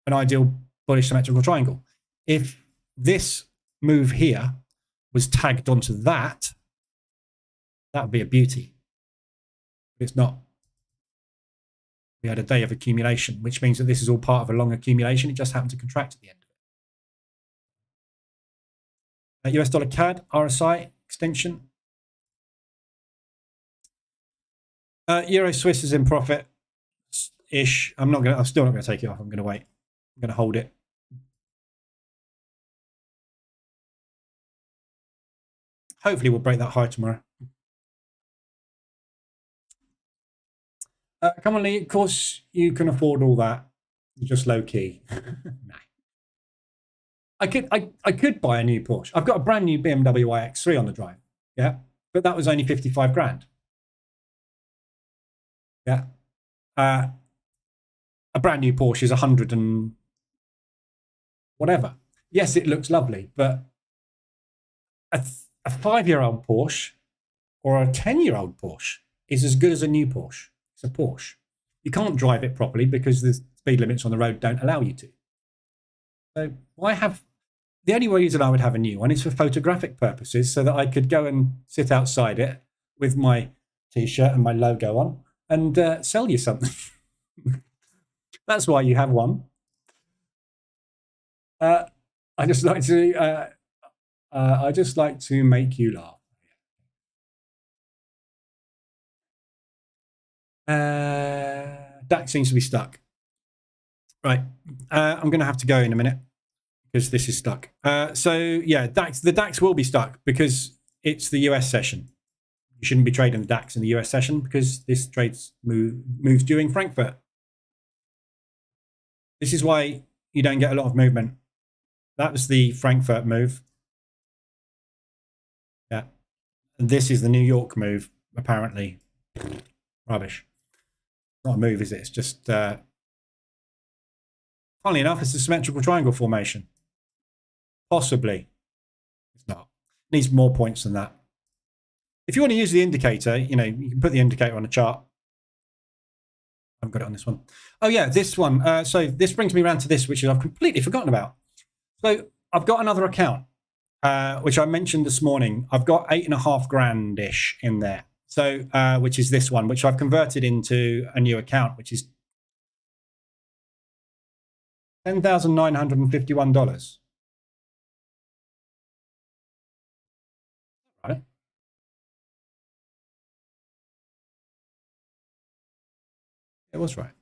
an ideal bullish symmetrical triangle. If this move here was tagged onto that, that would be a beauty. It's not. We had a day of accumulation, which means that this is all part of a long accumulation. It just happened to contract at the end of it. US dollar CAD, RSI, extension. Euro Swiss is in profit-ish. I'm still not going to take it off. I'm going to wait. I'm going to hold it. Hopefully we'll break that high tomorrow. Come on, Lee. Of course, you can afford all that. You're just low key. No. I could buy a new Porsche. I've got a brand new BMW iX3 on the drive. Yeah, but that was only 55 grand. Yeah, a brand new Porsche is 100 and whatever. Yes, it looks lovely, but a 5-year-old Porsche or a 10-year-old Porsche is as good as a new Porsche. It's a Porsche. You can't drive it properly because the speed limits on the road don't allow you to. So the only reason I would have a new one is for photographic purposes, so that I could go and sit outside it with my T-shirt and my logo on and sell you something. That's why you have one. I just like to make you laugh. DAX seems to be stuck. Right. I'm going to have to go in a minute because this is stuck. So yeah, the DAX will be stuck because it's the US session. You shouldn't be trading the DAX in the US session because this trades moves during Frankfurt. This is why you don't get a lot of movement. That was the Frankfurt move. Yeah. And this is the New York move, apparently. Rubbish. Not a move, is it? It's just, funnily enough, it's a symmetrical triangle formation. Possibly. It's not. It needs more points than that. If you want to use the indicator, you can put the indicator on a chart. I've got it on this one. Oh, yeah, this one. So this brings me around to this, which I've completely forgotten about. So I've got another account, which I mentioned this morning. I've got 8.5 grand-ish in there. So, which is this one, which I've converted into a new account, which is $10,951. Right. It was right.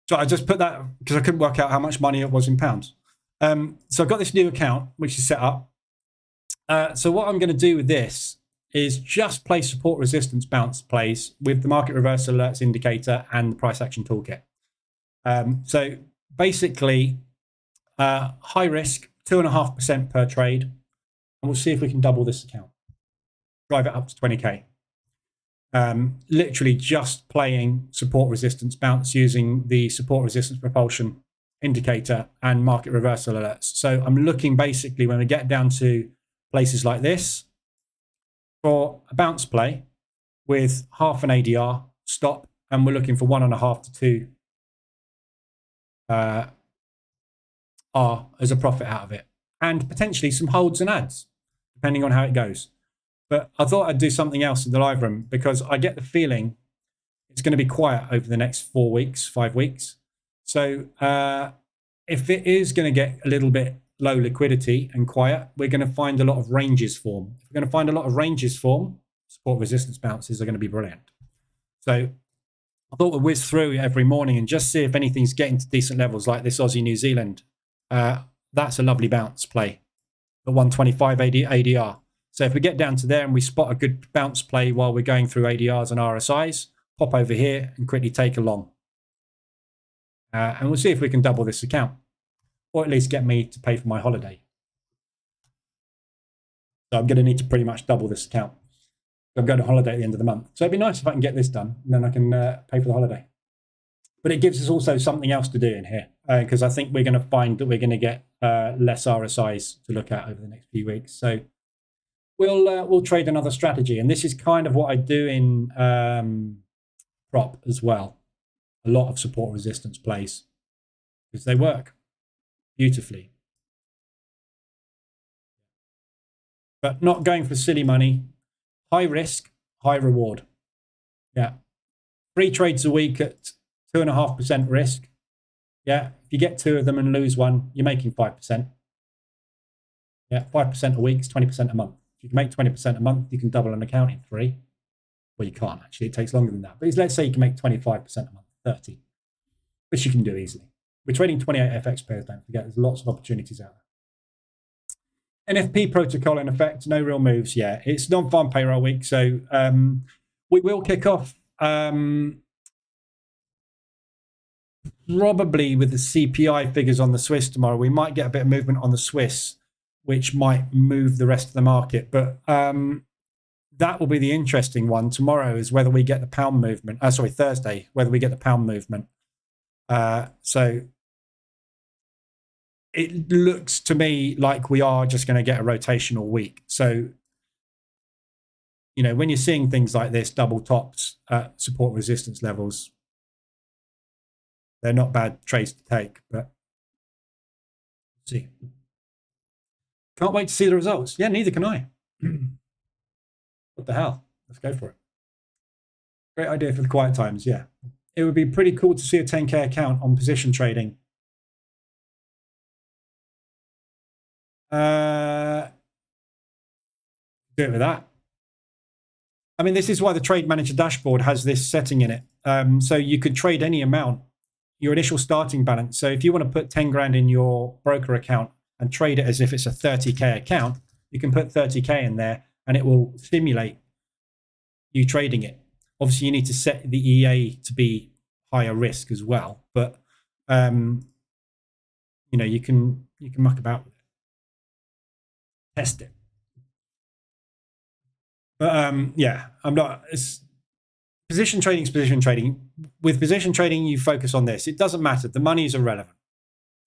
So I just put that because I couldn't work out how much money it was in pounds. So I've got this new account, which is set up. So what I'm going to do with this is just play support resistance bounce plays with the market reversal alerts indicator and the price action toolkit. So basically, high risk, 2.5% per trade. And we'll see if we can double this account. Drive it up to 20K. Literally just playing support resistance bounce using the support resistance propulsion indicator and market reversal alerts. So I'm looking basically when we get down to places like this for a bounce play with half an ADR stop, and we're looking for 1.5 to 2 R as a profit out of it, and potentially some holds and adds depending on how it goes. But I thought I'd do something else in the live room because I get the feeling it's going to be quiet over the next 4 weeks, 5 weeks. So if it is going to get a little bit low liquidity and quiet, we're going to find a lot of ranges form. If we're going to find a lot of ranges form, support resistance bounces are going to be brilliant. So I thought we'd whiz through every morning and just see if anything's getting to decent levels like this Aussie New Zealand. That's a lovely bounce play at 125 ADR. So if we get down to there and we spot a good bounce play while we're going through ADRs and RSIs, pop over here and quickly take a long. And we'll see if we can double this account, or at least get me to pay for my holiday. So I'm going to need to pretty much double this account. I'm going on holiday at the end of the month. So it'd be nice if I can get this done, and then I can pay for the holiday. But it gives us also something else to do in here, because I think we're going to find that we're going to get less RSIs to look at over the next few weeks. So we'll trade another strategy. And this is kind of what I do in prop as well. A lot of support resistance plays, because they work beautifully. But not going for silly money. High risk, high reward. Yeah. 3 trades a week at 2.5% risk. Yeah. If you get 2 of them and lose one, you're making 5%. Yeah. 5% a week is 20% a month. If you can make 20% a month, you can double an account in 3. Well, you can't actually. It takes longer than that. But let's say you can make 25% a month, 30, which you can do easily. We're trading 28 FX pairs, don't forget. There's lots of opportunities out there. NFP protocol in effect, no real moves yet. It's non-farm payroll week, so we will kick off probably with the CPI figures on the Swiss tomorrow. We might get a bit of movement on the Swiss, which might move the rest of the market. But that will be the interesting one. Tomorrow is whether we get the pound movement. Thursday, whether we get the pound movement. So it looks to me like we are just going to get a rotational week. So, you know, when you're seeing things like this, double tops at support resistance levels, they're not bad trades to take, but let's see. Can't wait to see the results. Yeah, neither can I. What the hell? Let's go for it. Great idea for the quiet times, yeah. It would be pretty cool to see a 10K account on position trading. Do it with that. I mean, this is why the Trade Manager dashboard has this setting in it. So you could trade any amount, your initial starting balance. So if you want to put 10 grand in your broker account and trade it as if it's a 30K account, you can put 30K in there and it will simulate you trading it. Obviously, you need to set the EA to be higher risk as well. But, you know, you can muck about with it. Test it. But yeah, I'm not. Position trading is position trading. With position trading, you focus on this. It doesn't matter. The money is irrelevant.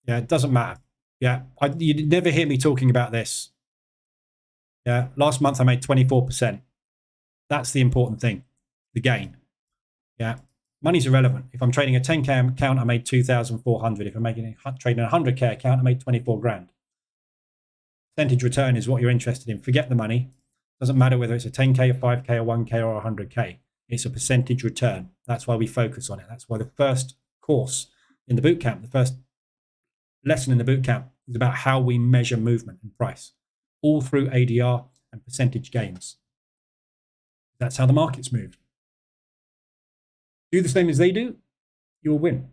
Yeah, it doesn't matter. Yeah, you'd never hear me talking about this. Yeah, last month I made 24%. That's the important thing, the gain. Yeah, Money's irrelevant. If I'm trading a 10K account, I made 2,400. If I'm trading a 100K account, I made 24 grand. Percentage return is what you're interested in. Forget the money. Doesn't matter whether it's a 10K, a 5K, a 1K, or a 100K. It's a percentage return. That's why we focus on it. That's why the first course in the bootcamp, the first lesson in the bootcamp is about how we measure movement and price, all through ADR and percentage gains. That's how the markets move. Do the same as they do, you will win.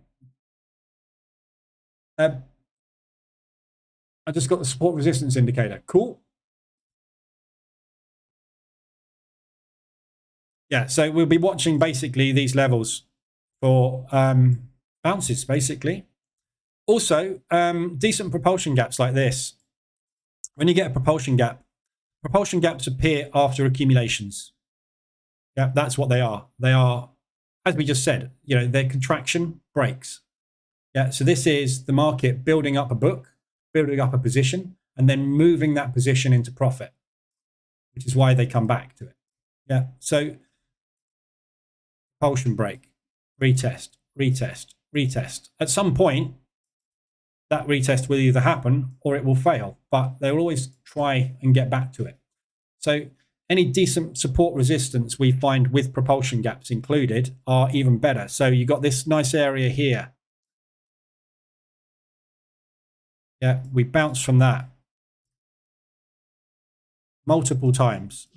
I just got the support resistance indicator. Cool. Yeah, so we'll be watching basically these levels for bounces, basically. Also, decent propulsion gaps like this. When you get a propulsion gaps appear after accumulations. Yeah, that's what they are. They are, as we just said, you know, their contraction breaks. Yeah, so this is the market building up a book, building up a position, and then moving that position into profit, which is why they come back to it. Yeah, so propulsion break, retest, retest, retest. At some point, that retest will either happen or it will fail, but they'll always try and get back to it. So any decent support resistance we find with propulsion gaps included are even better. So you've got this nice area here. Yeah, we bounced from that multiple times.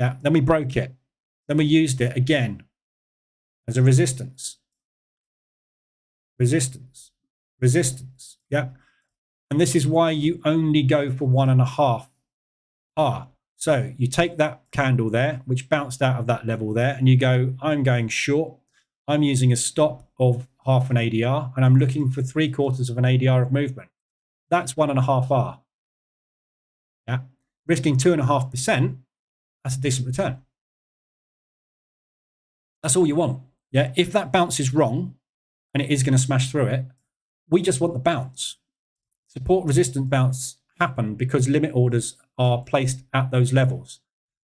Yeah, then we broke it. Then we used it again as a resistance. Resistance. Resistance. Yeah. And this is why you only go for 1.5 R. So you take that candle there, which bounced out of that level there, and you go, I'm going short. I'm using a stop of half an ADR, and I'm looking for 3/4 of an ADR of movement. That's 1.5 R. Yeah. Risking 2.5%, that's a decent return. That's all you want. Yeah. If that bounce is wrong, and it is going to smash through it, we just want the bounce. Support resistant bounce happen because limit orders are placed at those levels.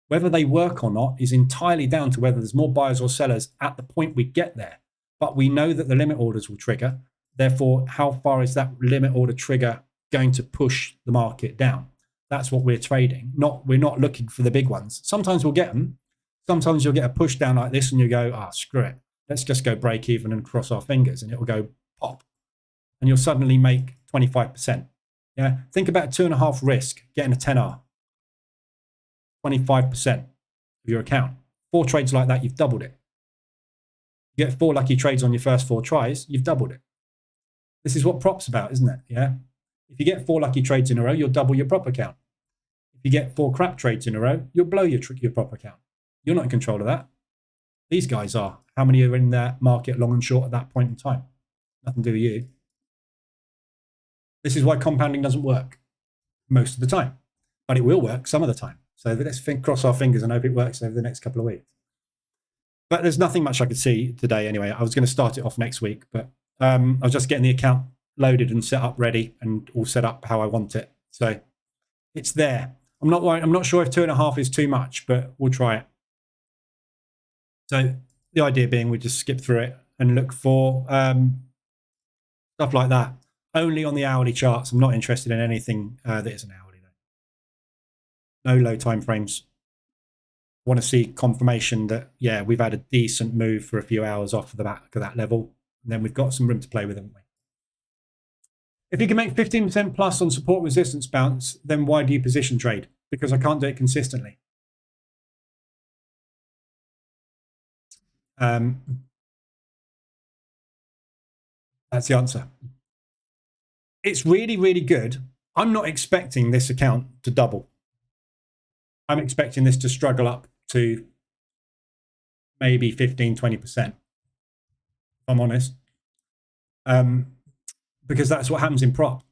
Whether they work or not is entirely down to whether there's more buyers or sellers at the point we get there. But we know that the limit orders will trigger. Therefore, how far is that limit order trigger going to push the market down? That's what we're trading. We're not looking for the big ones. Sometimes we'll get them. Sometimes you'll get a push down like this and you go, screw it. Let's just go break even and cross our fingers, and it will go pop. And you'll suddenly make 25%. Yeah. Think about 2.5 risk, getting a 10R. 25% of your account. 4 trades like that, you've doubled it. You get 4 lucky trades on your first 4 tries, you've doubled it. This is what prop's about, isn't it? Yeah. If you get 4 lucky trades in a row, you'll double your prop account. If you get 4 crap trades in a row, you'll blow your prop account. You're not in control of that. These guys are. How many are in that market long and short at that point in time? Nothing to do with you. This is why compounding doesn't work most of the time, but it will work some of the time. So let's cross our fingers and hope it works over the next couple of weeks. But there's nothing much I could see today anyway. I was going to start it off next week, but I was just getting the account loaded and set up ready and all set up how I want it. So it's there. I'm not sure if 2.5 is too much, but we'll try it. So the idea being we just skip through it and look for stuff like that. Only on the hourly charts. I'm not interested in anything that isn't hourly though. No low time frames. I want to see confirmation that, yeah, we've had a decent move for a few hours off of the back of that level. And then we've got some room to play with, haven't we? If you can make 15% plus on support resistance bounce, then why do you position trade? Because I can't do it consistently. That's the answer. It's really, really good. I'm not expecting this account to double. I'm expecting this to struggle up to maybe 15, 20%, if I'm honest. Because that's what happens in prop.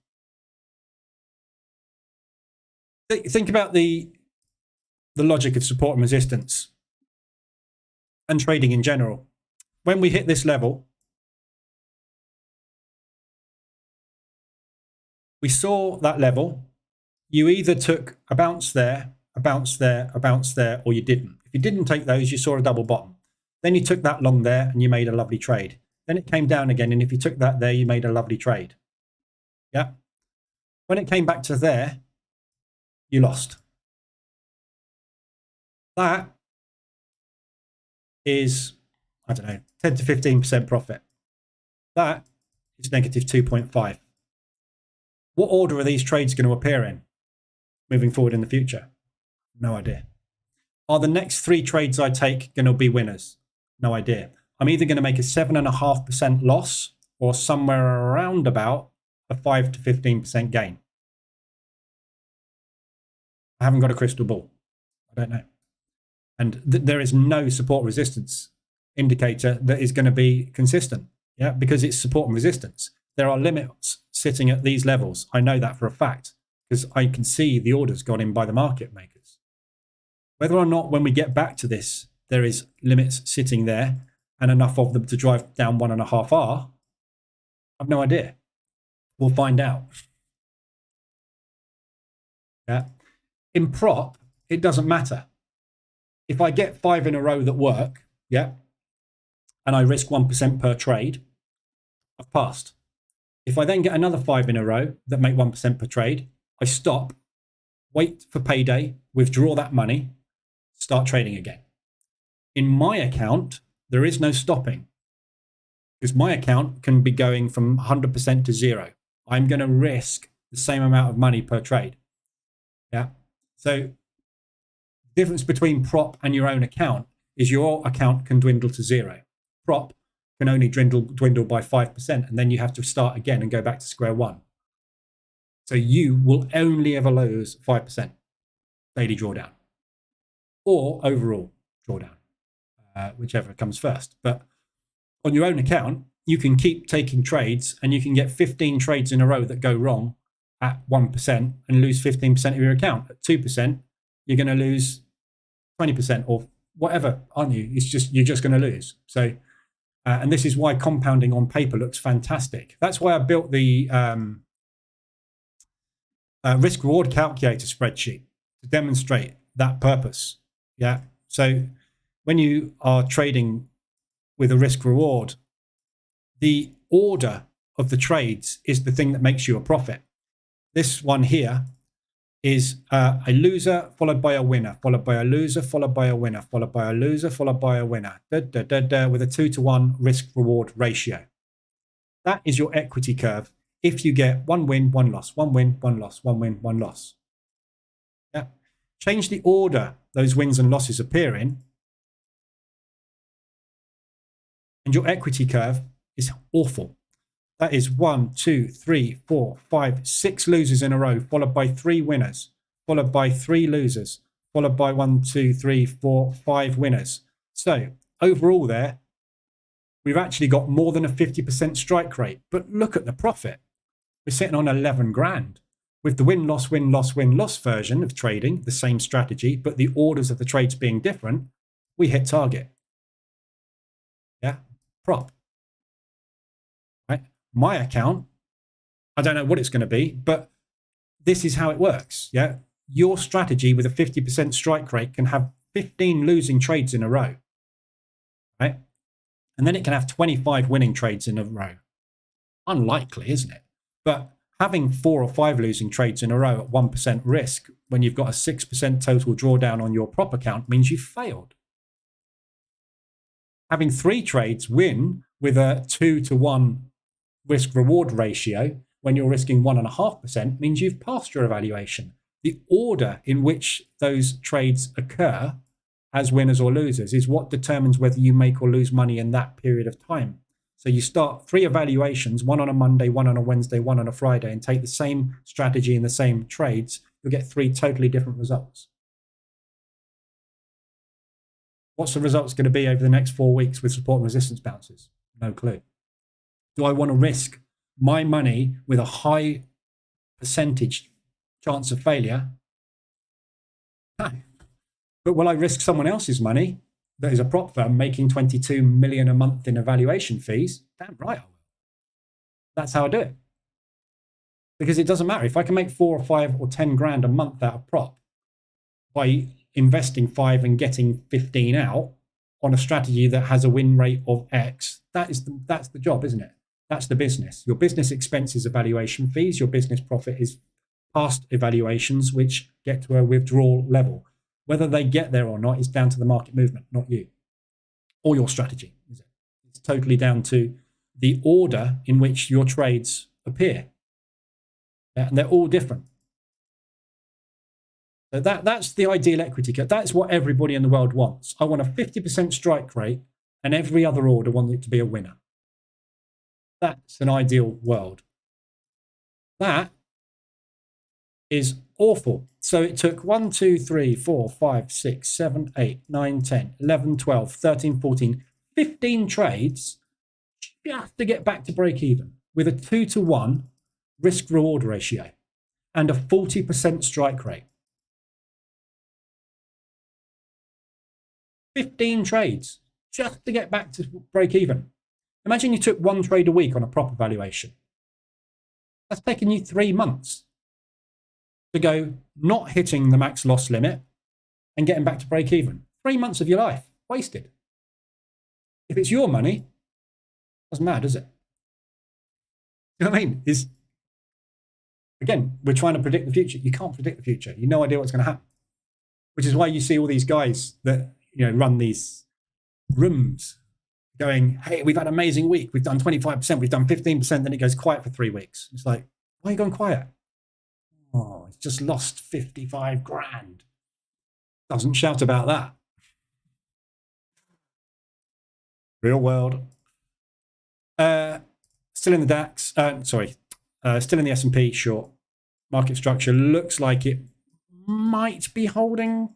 Think about the logic of support and resistance and trading in general. When we hit this level, we saw that level. You either took a bounce there, a bounce there, a bounce there, or you didn't. If you didn't take those, you saw a double bottom. Then you took that long there and you made a lovely trade. Then it came down again, and if you took that there, you made a lovely trade. Yeah. When it came back to there, you lost. That is, I don't know, 10 to 15% profit. That is negative 2.5. What order are these trades going to appear in moving forward in the future? No idea. Are the next 3 trades I take going to be winners? No idea. I'm either going to make a 7.5% loss or somewhere around about a 5 to 15% gain. I haven't got a crystal ball. I don't know. And there is no support resistance indicator that is going to be consistent. Yeah, because it's support and resistance. There are limits sitting at these levels. I know that for a fact because I can see the orders got in by the market makers. Whether or not when we get back to this, there is limits sitting there and enough of them to drive down 1.5 R, I've no idea. We'll find out. Yeah. In prop, it doesn't matter. If I get 5 in a row that work, yeah, and I risk 1% per trade, I've passed. If I then get another 5 in a row that make 1% per trade, I stop, wait for payday, withdraw that money, start trading again. In my account, there is no stopping because my account can be going from 100% to 0. I'm going to risk the same amount of money per trade. Yeah. So the difference between prop and your own account is your account can dwindle to 0. Prop can only dwindle by 5%, and then you have to start again and go back to square one. So you will only ever lose 5% daily drawdown or overall drawdown, whichever comes first. But on your own account, you can keep taking trades and you can get 15 trades in a row that go wrong at 1% and lose 15% of your account. At 2%, you're going to lose 20% or whatever, aren't you? It's just, you're just going to lose. So, and this is why compounding on paper looks fantastic. That's why I built the risk reward calculator spreadsheet to demonstrate that purpose. Yeah. So when you are trading with a risk reward, the order of the trades is the thing that makes you a profit. This one here is a loser followed by a winner, followed by a loser, followed by a winner, followed by a loser, followed by a winner, with a 2-to-1 risk reward ratio. That is your equity curve if you get 1 win, 1 loss, 1 win, 1 loss, 1 win, 1 loss. Yeah. Change the order those wins and losses appear in, and your equity curve is awful. That is 1, 2, 3, 4, 5, 6 losers in a row, followed by 3 winners, followed by 3 losers, followed by 1, 2, 3, 4, 5 winners. So overall there, we've actually got more than a 50% strike rate. But look at the profit. We're sitting on 11 grand. With the win, loss, win, loss, win, loss version of trading, the same strategy, but the orders of the trades being different, we hit target. Yeah, prop. Right? My account, I don't know what it's going to be, but this is how it works. Yeah, your strategy with a 50% strike rate can have 15 losing trades in a row, right? And then it can have 25 winning trades in a row. Unlikely, isn't it? But having 4 or 5 losing trades in a row at 1% risk when you've got a 6% total drawdown on your prop account means you've failed. Having 3 trades win with a 2-to-1 risk reward ratio when you're risking 1.5% means you've passed your evaluation. The order in which those trades occur as winners or losers is what determines whether you make or lose money in that period of time. So you start 3 evaluations, one on a Monday, one on a Wednesday, one on a Friday, and take the same strategy and the same trades, you'll get 3 totally different results. What's the results going to be over the next 4 weeks with support and resistance bounces? No clue. Do I want to risk my money with a high percentage chance of failure? No. But will I risk someone else's money that is a prop firm making 22 million a month in evaluation fees? Damn right I will. That's how I do it. Because it doesn't matter. If I can make 4 or 5 or 10 grand a month out of prop by investing 5 and getting 15 out, on a strategy that has a win rate of X, that's the job, isn't it? That's the business. Your business expense is evaluation fees. Your business profit is past evaluations, which get to a withdrawal level. Whether they get there or not is down to the market movement, not you or your strategy. It's totally down to the order in which your trades appear. And they're all different. So that's the ideal equity cut. That's what everybody in the world wants. I want a 50% strike rate, and every other order wants it to be a winner. That's an ideal world. That is awful. So it took 1, 2, 3, 4, 5, 6, 7, 8, 9, 10, 11, 12, 13, 14, 15 trades just to get back to break even with a 2-to-1 risk reward ratio and a 40% strike rate. 15 trades just to get back to break even. Imagine you took one trade a week on a proper valuation. That's taken you 3 months to go not hitting the max loss limit and getting back to break even. 3 months of your life wasted. If it's your money, doesn't matter, does it? You know what I mean? Again, we're trying to predict the future. You can't predict the future. You have no idea what's going to happen. Which is why you see all these guys that run these rooms going, hey, we've had an amazing week. We've done 25%, we've done 15%, then it goes quiet for 3 weeks. It's like, why are you going quiet? Oh, it's just lost 55 grand. Doesn't shout about that. Real world. Still in the DAX, still in the S&P short. Market structure looks like it might be holding.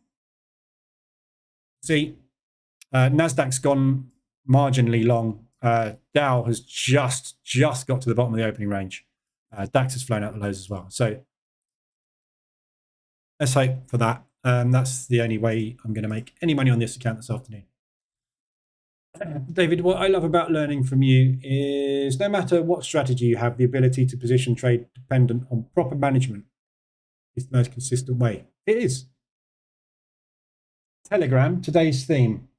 See, NASDAQ's gone marginally long. Dow has just got to the bottom of the opening range. DAX has flown out the lows as well. So let's hope for that. That's the only way I'm going to make any money on this account this afternoon. David, what I love about learning from you is no matter what strategy you have, the ability to position trade dependent on proper management is the most consistent way. It is. Telegram, today's theme.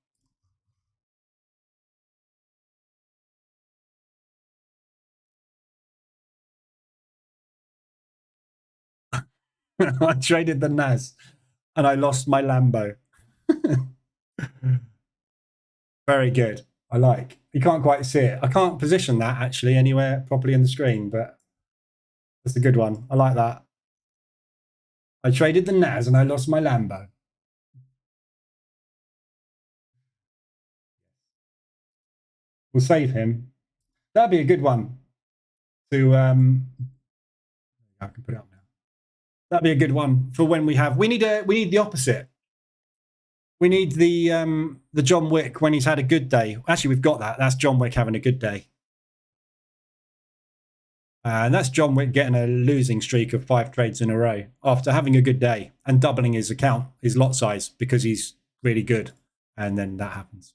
I traded the NAS and I lost my Lambo. Very good. I like. You can't quite see it. I can't position that actually anywhere properly in the screen, but that's a good one. I like that. I traded the NAS and I lost my Lambo. We'll save him. That'd be a good one to I can put it up now. That'd be a good one for when we need the opposite. We need the John Wick when he's had a good day. Actually, we've got that. That's John Wick having a good day. And that's John Wick getting a losing streak of 5 trades in a row after having a good day and doubling his account, his lot size, because he's really good. And then that happens.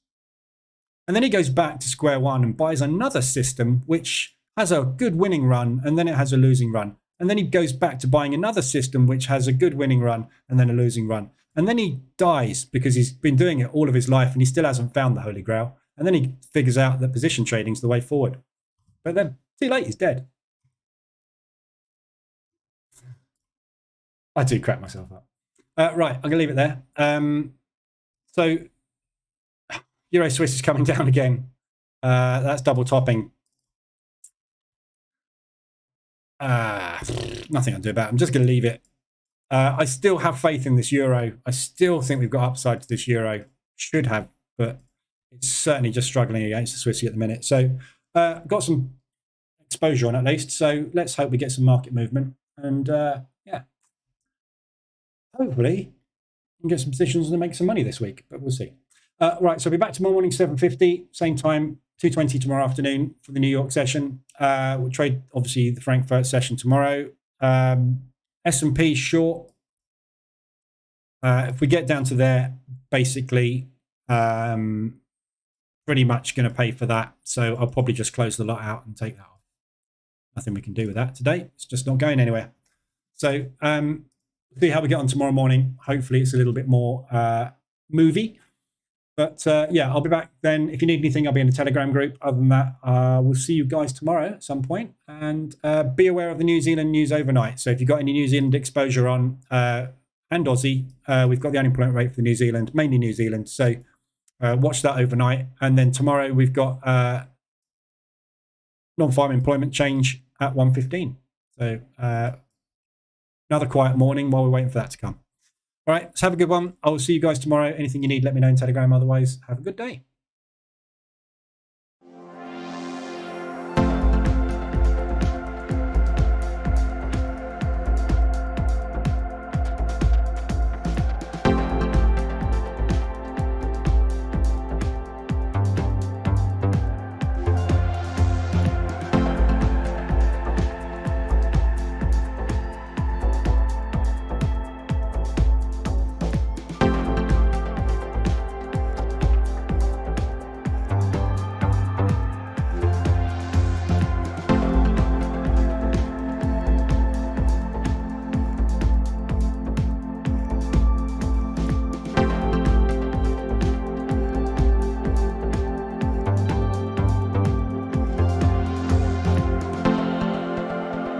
And then he goes back to square one and buys another system which has a good winning run and then it has a losing run. And then he goes back to buying another system which has a good winning run and then a losing run. And then he dies because he's been doing it all of his life and he still hasn't found the Holy Grail. And then he figures out that position trading is the way forward. But then, too late, he's dead. I do crack myself up. Right, I'm going to leave it there. So, Euro Swiss is coming down again. That's double topping. Nothing I can do about it. I'm just going to leave it. I still have faith in this euro. I still think we've got upside to this euro. Should have, but it's certainly just struggling against the Swissy at the minute. So got some exposure on at least. So let's hope we get some market movement. And yeah, hopefully we can get some positions and make some money this week, but we'll see. Right, so I'll be back tomorrow morning, 7:50, same time, 2:20 tomorrow afternoon for the New York session. We'll trade, obviously, the Frankfurt session tomorrow. S&P short. If we get down to there, basically, pretty much going to pay for that. So I'll probably just close the lot out and take that off. Nothing we can do with that today. It's just not going anywhere. So see how we get on tomorrow morning. Hopefully it's a little bit more movie. But yeah, I'll be back then. If you need anything, I'll be in the Telegram group. Other than that, we'll see you guys tomorrow at some point. And be aware of the New Zealand news overnight. So if you've got any New Zealand exposure on and Aussie, we've got the unemployment rate for New Zealand, mainly New Zealand. So watch that overnight. And then tomorrow we've got non-farm employment change at 1:15. So another quiet morning while we're waiting for that to come. All right, let's have a good one. I will see you guys tomorrow. Anything you need, let me know in Telegram. Otherwise, have a good day.